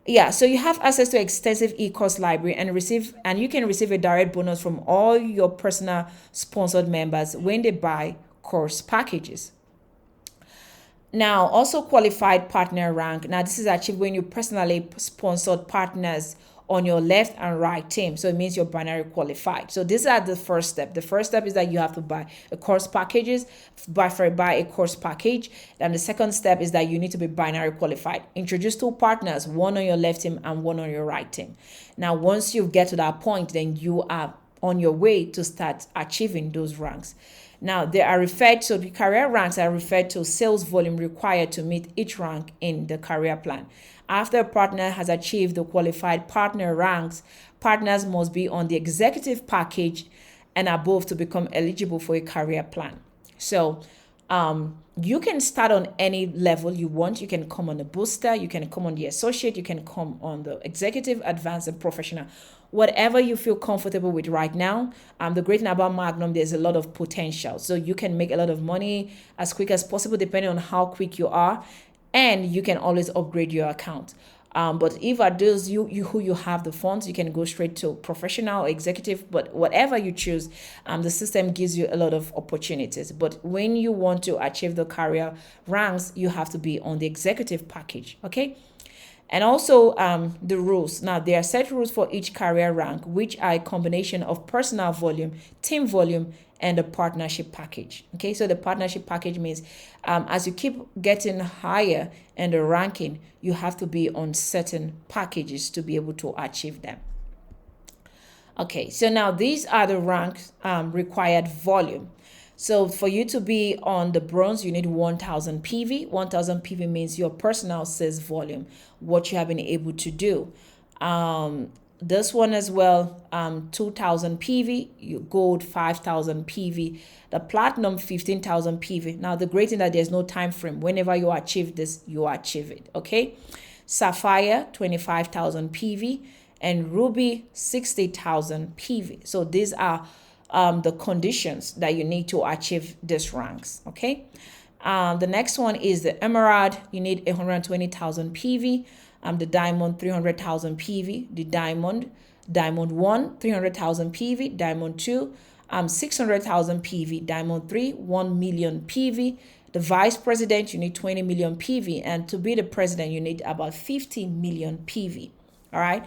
Yeah, so you have access to extensive e-course library and you can receive a direct bonus from all your personal sponsored members when they buy course packages. Now, also qualified partner rank. Now, this is achieved when you personally sponsored partners on your left and right team. So it means you're binary qualified. So these are the first step. The first step is that you have to buy a course packages, buy a course package. And the second step is that you need to be binary qualified. Introduce two partners, one on your left team and one on your right team. Now, once you get to that point, then you are on your way to start achieving those ranks. Now, they are referred to, the career ranks are referred to sales volume required to meet each rank in the career plan. After a partner has achieved the qualified partner ranks, partners must be on the executive package and above to become eligible for a career plan. So you can start on any level you want. You can come on the booster, you can come on the associate, you can come on the executive, advanced, and professional. Whatever you feel comfortable with right now. The great thing about Magnum, there's a lot of potential. So you can make a lot of money as quick as possible, depending on how quick you are. And you can always upgrade your account. But if at those who you have the funds, you can go straight to professional, executive, but whatever you choose, the system gives you a lot of opportunities. But when you want to achieve the career ranks, you have to be on the executive package, okay? And also the rules. Now, there are set rules for each career rank, which are a combination of personal volume, team volume, and the partnership package. Okay, so the partnership package means as you keep getting higher in the ranking, you have to be on certain packages to be able to achieve them. Okay, so now these are the ranks required volume. So for you to be on the bronze, you need 1000 PV. 1000 PV means your personal sales volume, what you have been able to do. This one as well, 2000 PV, you gold 5000 PV, the platinum 15,000 PV. Now the great thing that there's no time frame. Whenever you achieve this, you achieve it. Okay, sapphire 25,000 PV and ruby 60,000 PV. So these are the conditions that you need to achieve these ranks. Okay, the next one is the emerald. You need 120,000 PV. The diamond 300,000 PV, the diamond 1 300,000 PV, diamond 2 600,000 PV, diamond 3 1 million PV. The vice president, you need 20 million PV, and to be the president you need about 50 million PV. All right,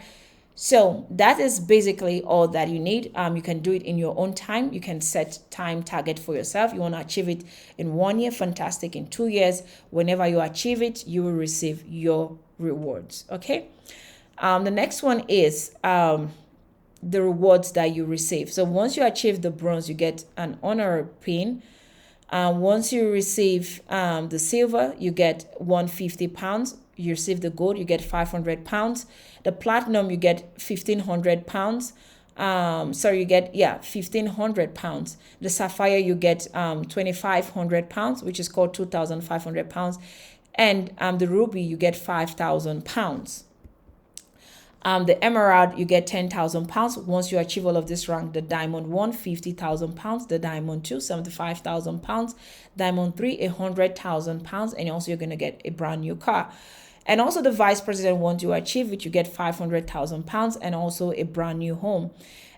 so that is basically all that you need. You can do it in your own time. You can set time target for yourself. You want to achieve it in 1 year, fantastic. In 2 years, whenever you achieve it, you will receive your rewards. Okay, the next one is the rewards that you receive. So once you achieve the bronze, you get an honor pin. Once you receive the silver, you get 150 pounds. You receive the gold, you get 500 pounds. The platinum, you get 1,500 pounds. sorry, you get 1,500 pounds. The sapphire, you get 2,500 pounds, which is called 2,500 pounds. And the ruby, you get 5,000 pounds. The emerald, you get 10,000 pounds once you achieve all of this rank. The diamond 1, 50,000 pounds. The diamond 2, 75,000 pounds. Diamond 3, 100,000 pounds. And also you're going to get a brand new car. And also the vice president, once you achieve it, you get 500,000 pounds and also a brand new home.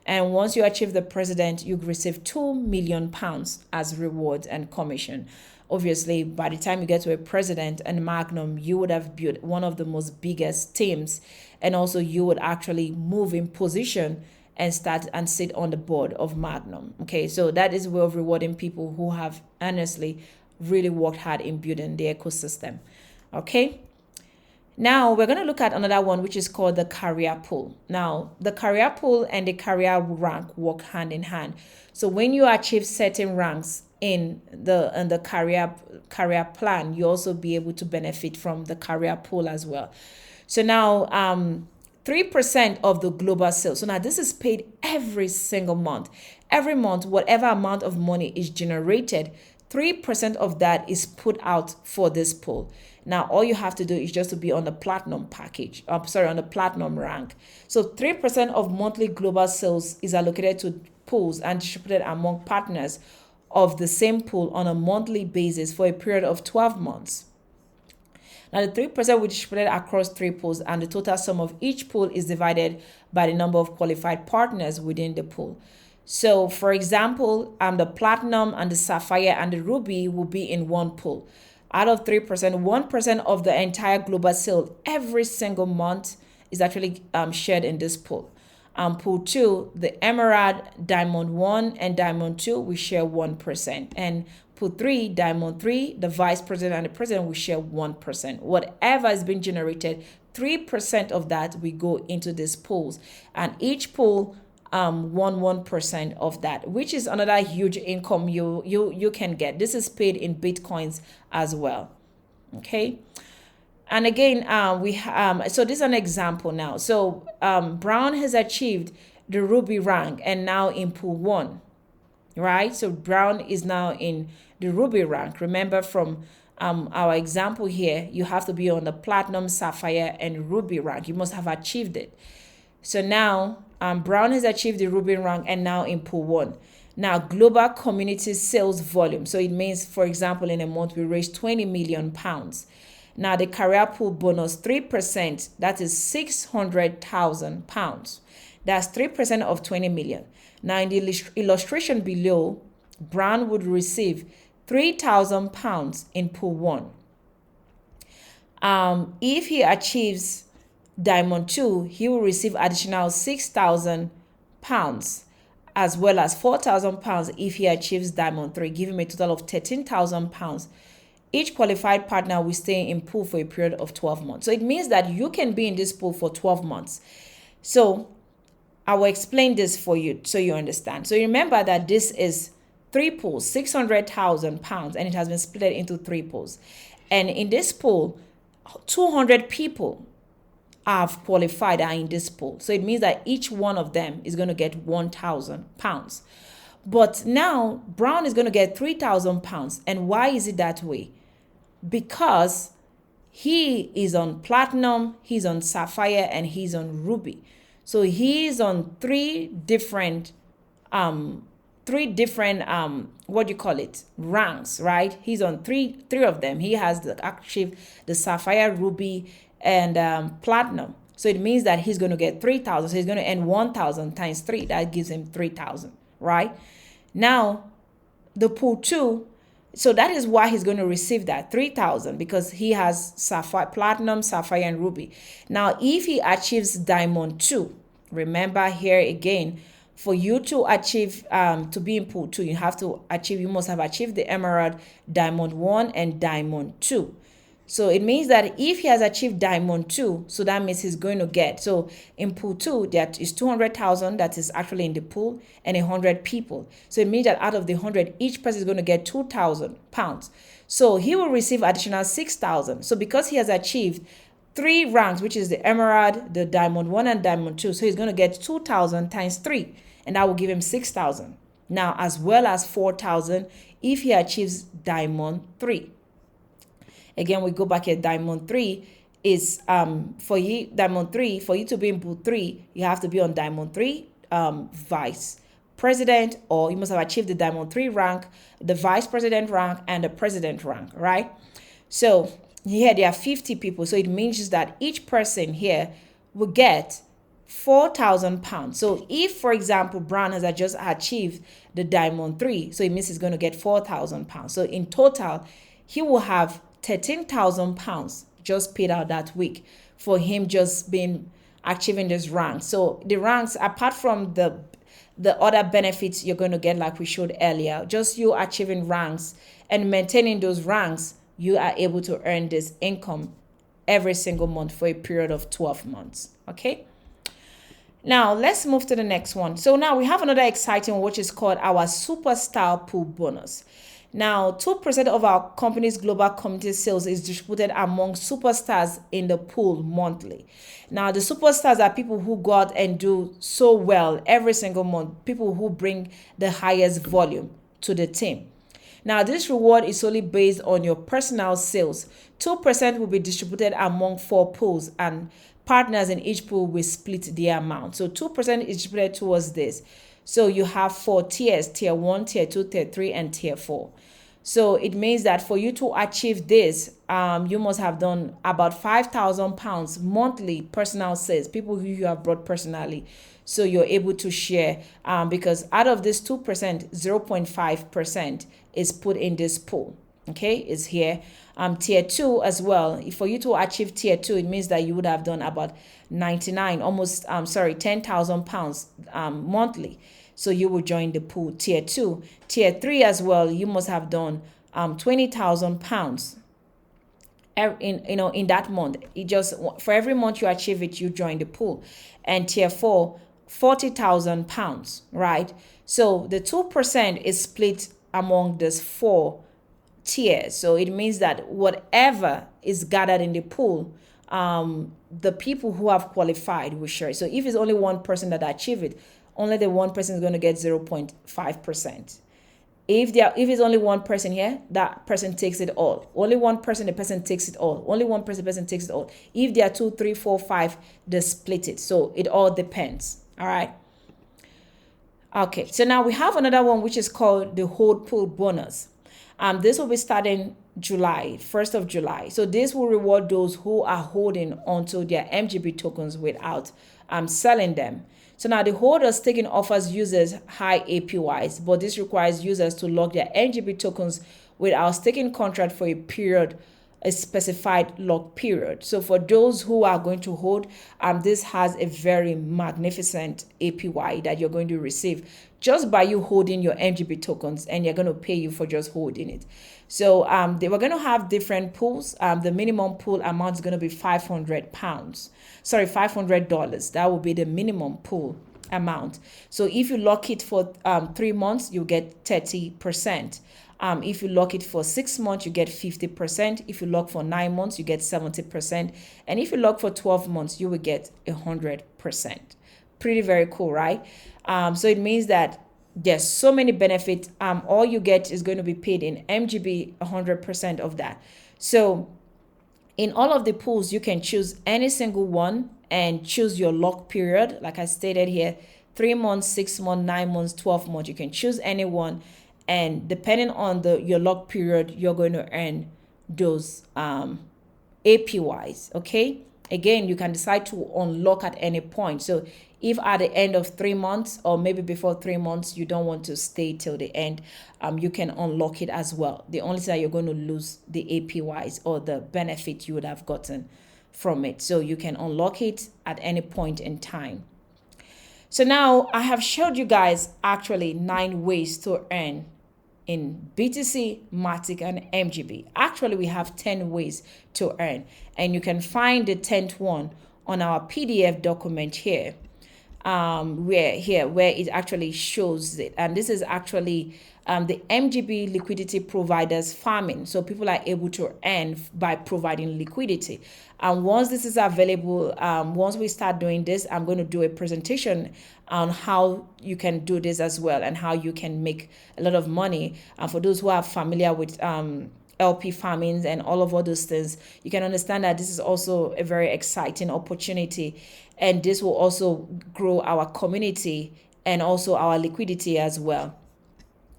And once you achieve the president, you receive 2 million pounds as reward and commission. Obviously, by the time you get to a president and Magnum, you would have built one of the most biggest teams. And also you would actually move in position and start and sit on the board of Magnum. Okay, so that is a way of rewarding people who have honestly really worked hard in building the ecosystem. Okay. Now we're going to look at another one, which is called the career pool. Now, the career pool and the career rank work hand in hand. So when you achieve certain ranks in the career plan, you also be able to benefit from the career pool as well. So now 3% of the global sales. So now this is paid every single month. Every month, whatever amount of money is generated, 3% of that is put out for this pool. Now, all you have to do is just to be on the platinum package. On the platinum rank. So 3% of monthly global sales is allocated to pools and distributed among partners of the same pool on a monthly basis for a period of 12 months. Now, the 3% will be distributed across 3 pools, and the total sum of each pool is divided by the number of qualified partners within the pool. So, for example, the platinum and the sapphire and the ruby will be in one pool. Out of 3%, 1% of the entire global sale every single month is actually shared in this pool. Pool 2, the emerald, diamond 1, and diamond 2, we share 1%. And pool 3, diamond 3, the vice president and the president, we share 1%. Whatever has been generated, 3% of that we go into these pools. And each pool 1% of that, which is another huge income you can get. This is paid in Bitcoins as well. Okay. And again, so this is an example now. So Brown has achieved the ruby rank and now in pool 1, right? So Brown is now in the ruby rank. Remember from our example here, you have to be on the platinum, sapphire, and ruby rank. You must have achieved it. So now Brown has achieved the ruby rank and now in pool 1. Now, global community sales volume. So it means, for example, in a month, we raise 20 million pounds. Now, the career pool bonus, 3%, that is 600,000 pounds. That's 3% of 20 million. Now, in the illustration below, Brown would receive 3,000 pounds in pool 1. If he achieves diamond 2, he will receive additional 6,000 pounds, as well as 4,000 pounds if he achieves diamond 3, give him a total of 13,000 pounds. Each qualified partner will stay in pool for a period of 12 months. So it means that you can be in this pool for 12 months. So I will explain this for you so you understand. So remember that this is 3 pools, 600,000 pounds, and it has been split into 3 pools. And in this pool, 200 people have qualified are in this pool. So it means that each one of them is going to get 1,000 pounds. But now Brown is going to get 3,000 pounds. And why is it that way? Because he is on platinum, he's on sapphire, and he's on ruby. So he is on three different ranks, right? He's on three of them. He has the sapphire, ruby, and platinum. So it means that he's going to get 3,000. So he's going to earn 1,000 times 3. That gives him 3,000, right? Now, the pool 2, so that is why he's going to receive that 3,000, because he has sapphire, platinum, sapphire, and ruby. Now, if he achieves diamond 2, remember here again, for you to achieve, to be in pool 2, you must have achieved the emerald, diamond 1, and diamond 2. So it means that if he has achieved diamond 2, so that means he's going to get, so in pool 2, that is 200,000 that is actually in the pool, and 100 people. So it means that out of the 100, each person is going to get 2,000 pounds. So he will receive additional 6,000. So because he has achieved 3 ranks, which is the emerald, the diamond 1 and diamond 2. So he's going to get 2,000 times 3, and that will give him 6,000. Now, as well as 4,000 if he achieves diamond 3. Again, we go back here. Diamond 3 is for you to be in pool 3, you have to be on diamond 3 vice president, or you must have achieved the diamond 3 rank, the vice president rank, and the president rank, right? So here there are 50 people, so it means that each person here will get 4,000 pounds. So if, for example, Brown has just achieved the diamond 3, so it means he's going to get 4,000 pounds. So in total, he will have 13,000 pounds just paid out that week for him just achieving this rank. So the ranks, apart from the other benefits you're going to get, like we showed earlier, just you achieving ranks and maintaining those ranks, you are able to earn this income every single month for a period of 12 months. Okay. Now let's move to the next one. So now we have another exciting one, which is called our Superstar Pool Bonus. Now, 2% of our company's global community sales is distributed among superstars in the pool monthly. Now, the superstars are people who go out and do so well every single month, people who bring the highest volume to the team. Now, this reward is solely based on your personal sales. 2% will be distributed among 4 pools, and partners in each pool will split the amount. So 2% is distributed towards this. So you have 4 tiers: tier 1, tier 2, tier 3, and tier 4. So it means that for you to achieve this, you must have done about 5,000 pounds monthly personal sales, people who you have brought personally. So you're able to share, because out of this 2%, 0.5% is put in this pool. Okay, is here. Tier 2 as well. For you to achieve tier 2, it means that you would have done about 10,000 pounds monthly. So you will join the pool tier 2. Tier 3 as well, you must have done 20,000 pounds in that month. It just, for every month you achieve it, you join the pool. And tier 4, 40,000 pounds, right? So the 2% is split among these 4 tiers. So it means that whatever is gathered in the pool, the people who have qualified will share. So if it's only one person that achieve it, only the one person is going to get 0.5%. If it's only one person here, that person takes it all. Only one person, the person takes it all. Only one person, the person takes it all. If there are 2, 3, 4, 5, they split it. So it all depends. All right. Okay. So now we have another one, which is called the Hold Pool Bonus. This will be starting July, 1st of July. So this will reward those who are holding onto their MGB tokens without selling them. So now the holder staking offers users high APYs, but this requires users to lock their MGB tokens with our staking contract for a specified lock period. So for those who are going to hold, this has a very magnificent APY that you're going to receive just by you holding your MGB tokens, and you're going to pay you for just holding it. So they were going to have different pools. The minimum pool amount is going to be $500. That will be the minimum pool amount. So if you lock it for 3 months, you get 30%. If you lock it for 6 months, you get 50%. If you lock for 9 months, you get 70%. And if you lock for 12 months, you will get 100%. Pretty very cool, right? So it means that there's so many benefits. All you get is going to be paid in MGB, 100% of that. So in all of the pools, you can choose any single one and choose your lock period. Like I stated here, 3 months, 6 months, 9 months, 12 months. You can choose any one. And depending on your lock period, you're going to earn those APYs, okay? Again, you can decide to unlock at any point. So if at the end of 3 months, or maybe before 3 months, you don't want to stay till the end, you can unlock it as well. The only thing that you're going to lose the APYs or the benefit you would have gotten from it. So you can unlock it at any point in time. So now I have showed you guys actually 9 ways to earn in BTC, Matic, and MGB. Actually, we have 10 ways to earn, and you can find the 10th one on our PDF document here. where it actually shows it. And this is actually the MGB liquidity providers farming. So people are able to earn by providing liquidity. And once this is available, once we start doing this, I'm going to do a presentation on how you can do this as well and how you can make a lot of money. And for those who are familiar with LP farming and all of those things, you can understand that this is also a very exciting opportunity, and this will also grow our community and also our liquidity as well.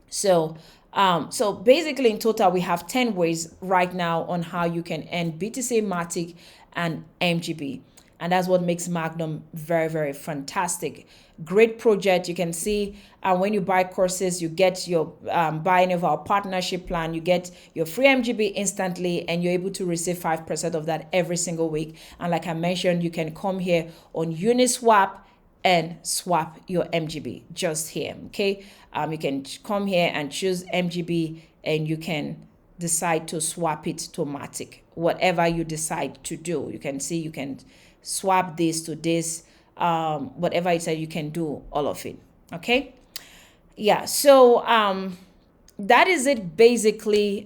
So so basically in total, we have 10 ways right now on how you can earn BTC, Matic, and MGB. And that's what makes Magnum very, very fantastic. Great project. You can see when you buy courses, you get your buying of our partnership plan, you get your free MGB instantly, and you're able to receive 5% of that every single week. And like I mentioned, you can come here on Uniswap and swap your MGB just here. Okay, you can come here and choose MGB, and you can decide to swap it to Matic, whatever you decide to do. You can see you can swap this to this, whatever it said, you can do all of it. Okay, yeah. So that is it basically.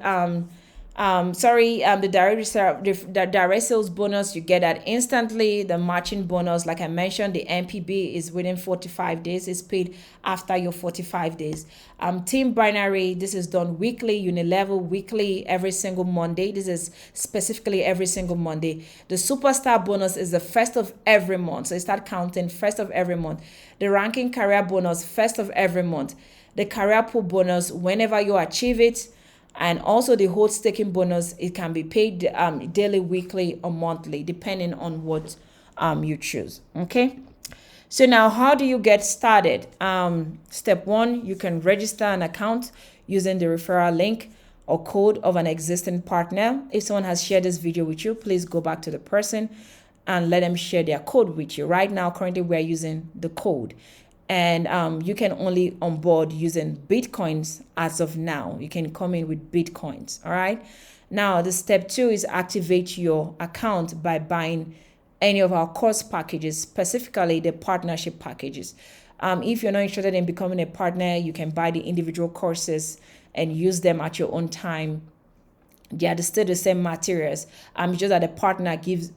The direct sales bonus, you get that instantly. The matching bonus, like I mentioned, the MPB is within 45 days. It's paid after your 45 days. Team binary, this is done weekly. Unilevel weekly, every single Monday. This is specifically every single Monday. The superstar bonus is the first of every month, so you start counting first of every month. The ranking career bonus, first of every month. The career pool bonus, whenever you achieve it. And also the hold staking bonus, it can be paid daily, weekly, or monthly, depending on what you choose. Okay. So now, how do you get started? Step one, you can register an account using the referral link or code of an existing partner. If someone has shared this video with you, please go back to the person and let them share their code with you. Right now, currently, we're using the code. And you can only onboard using Bitcoins as of now. You can come in with Bitcoins. All right. Now, the step two is activate your account by buying any of our course packages, specifically the partnership packages. If you're not interested in becoming a partner, you can buy the individual courses and use them at your own time. They are still the same materials. Just that the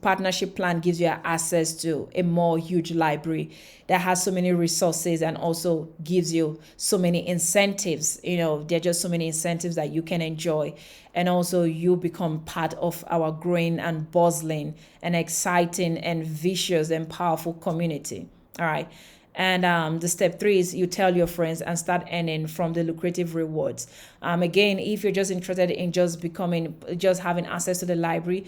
partnership plan gives you access to a more huge library that has so many resources and also gives you so many incentives. There are just so many incentives that you can enjoy, and also you become part of our growing and bustling and exciting and vicious and powerful community. All right. And the step three is you tell your friends and start earning from the lucrative rewards. Again, if you're just interested in just having access to the library,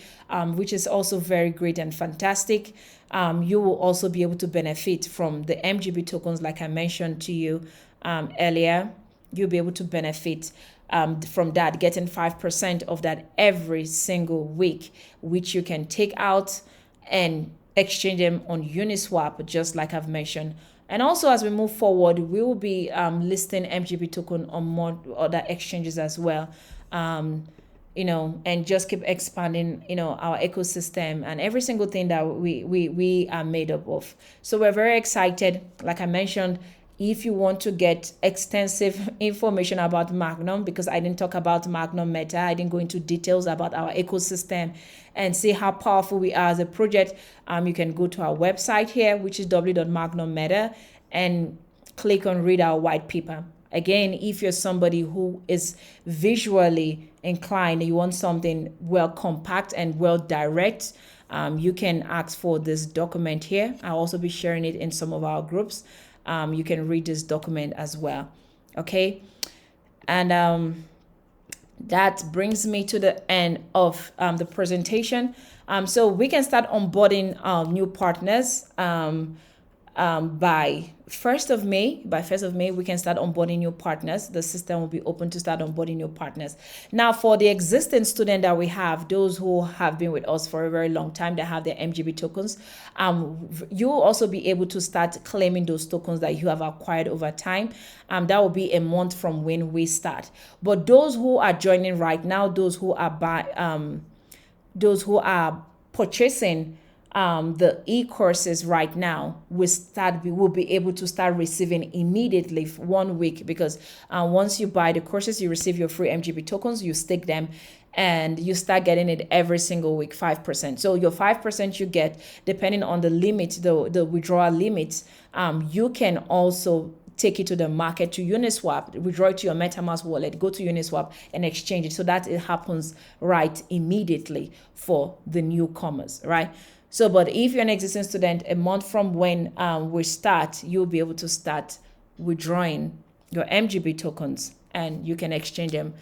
which is also very great and fantastic, you will also be able to benefit from the MGB tokens, like I mentioned to you earlier. You'll be able to benefit from that, getting 5% of that every single week, which you can take out and exchange them on Uniswap, just like I've mentioned. And also, as we move forward, we will be listing MGB token on more other exchanges as well. And just keep expanding, our ecosystem and every single thing that we are made up of. So we're very excited. Like I mentioned, if you want to get extensive information about Magnum, because I didn't talk about MagnumMeta, I didn't go into details about our ecosystem and see how powerful we are as a project, you can go to our website here, which is www.MagnumMeta, and click on read our white paper. Again, if you're somebody who is visually inclined, you want something well compact and well direct, you can ask for this document here. I'll also be sharing it in some of our groups. You can read this document as well. Okay. And that brings me to the end of the presentation. So we can start onboarding new partners by 1st of May. By 1st of May, we can start onboarding new partners. The system will be open to start onboarding new partners. Now, for the existing student that we have, those who have been with us for a very long time, that have their MGB tokens, you will also be able to start claiming those tokens that you have acquired over time. That will be a month from when we start. But those who are joining right now, those who are purchasing the e-courses right now will be able to start receiving immediately 1 week, because once you buy the courses, you receive your free MGB tokens, you stake them, and you start getting it every single week, 5%. So your 5% you get, depending on the limit, the withdrawal limits, you can also take it to the market, to Uniswap, withdraw it to your MetaMask wallet, go to Uniswap and exchange it, so that it happens right immediately for the newcomers, right? So, but if you're an existing student, a month from when we start, you'll be able to start withdrawing your MGB tokens, and you can exchange them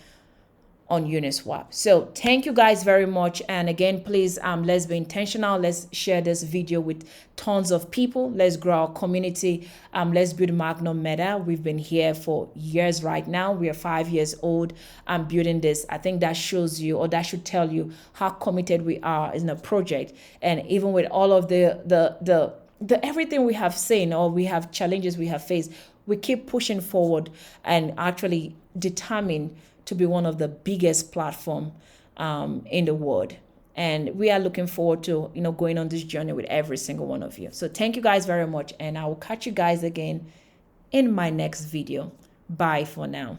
on Uniswap. So thank you guys very much. And again, please, let's be intentional. Let's share this video with tons of people. Let's grow our community. Let's build MagnumMeta. We've been here for years right now. We are 5 years old. Building this. I think that shows you, or that should tell you, how committed we are in a project. And even with all of the everything we have seen, or we have challenges we have faced, we keep pushing forward and actually determined to be one of the biggest platform in the world. And we are looking forward to, going on this journey with every single one of you. So thank you guys very much. And I will catch you guys again in my next video. Bye for now.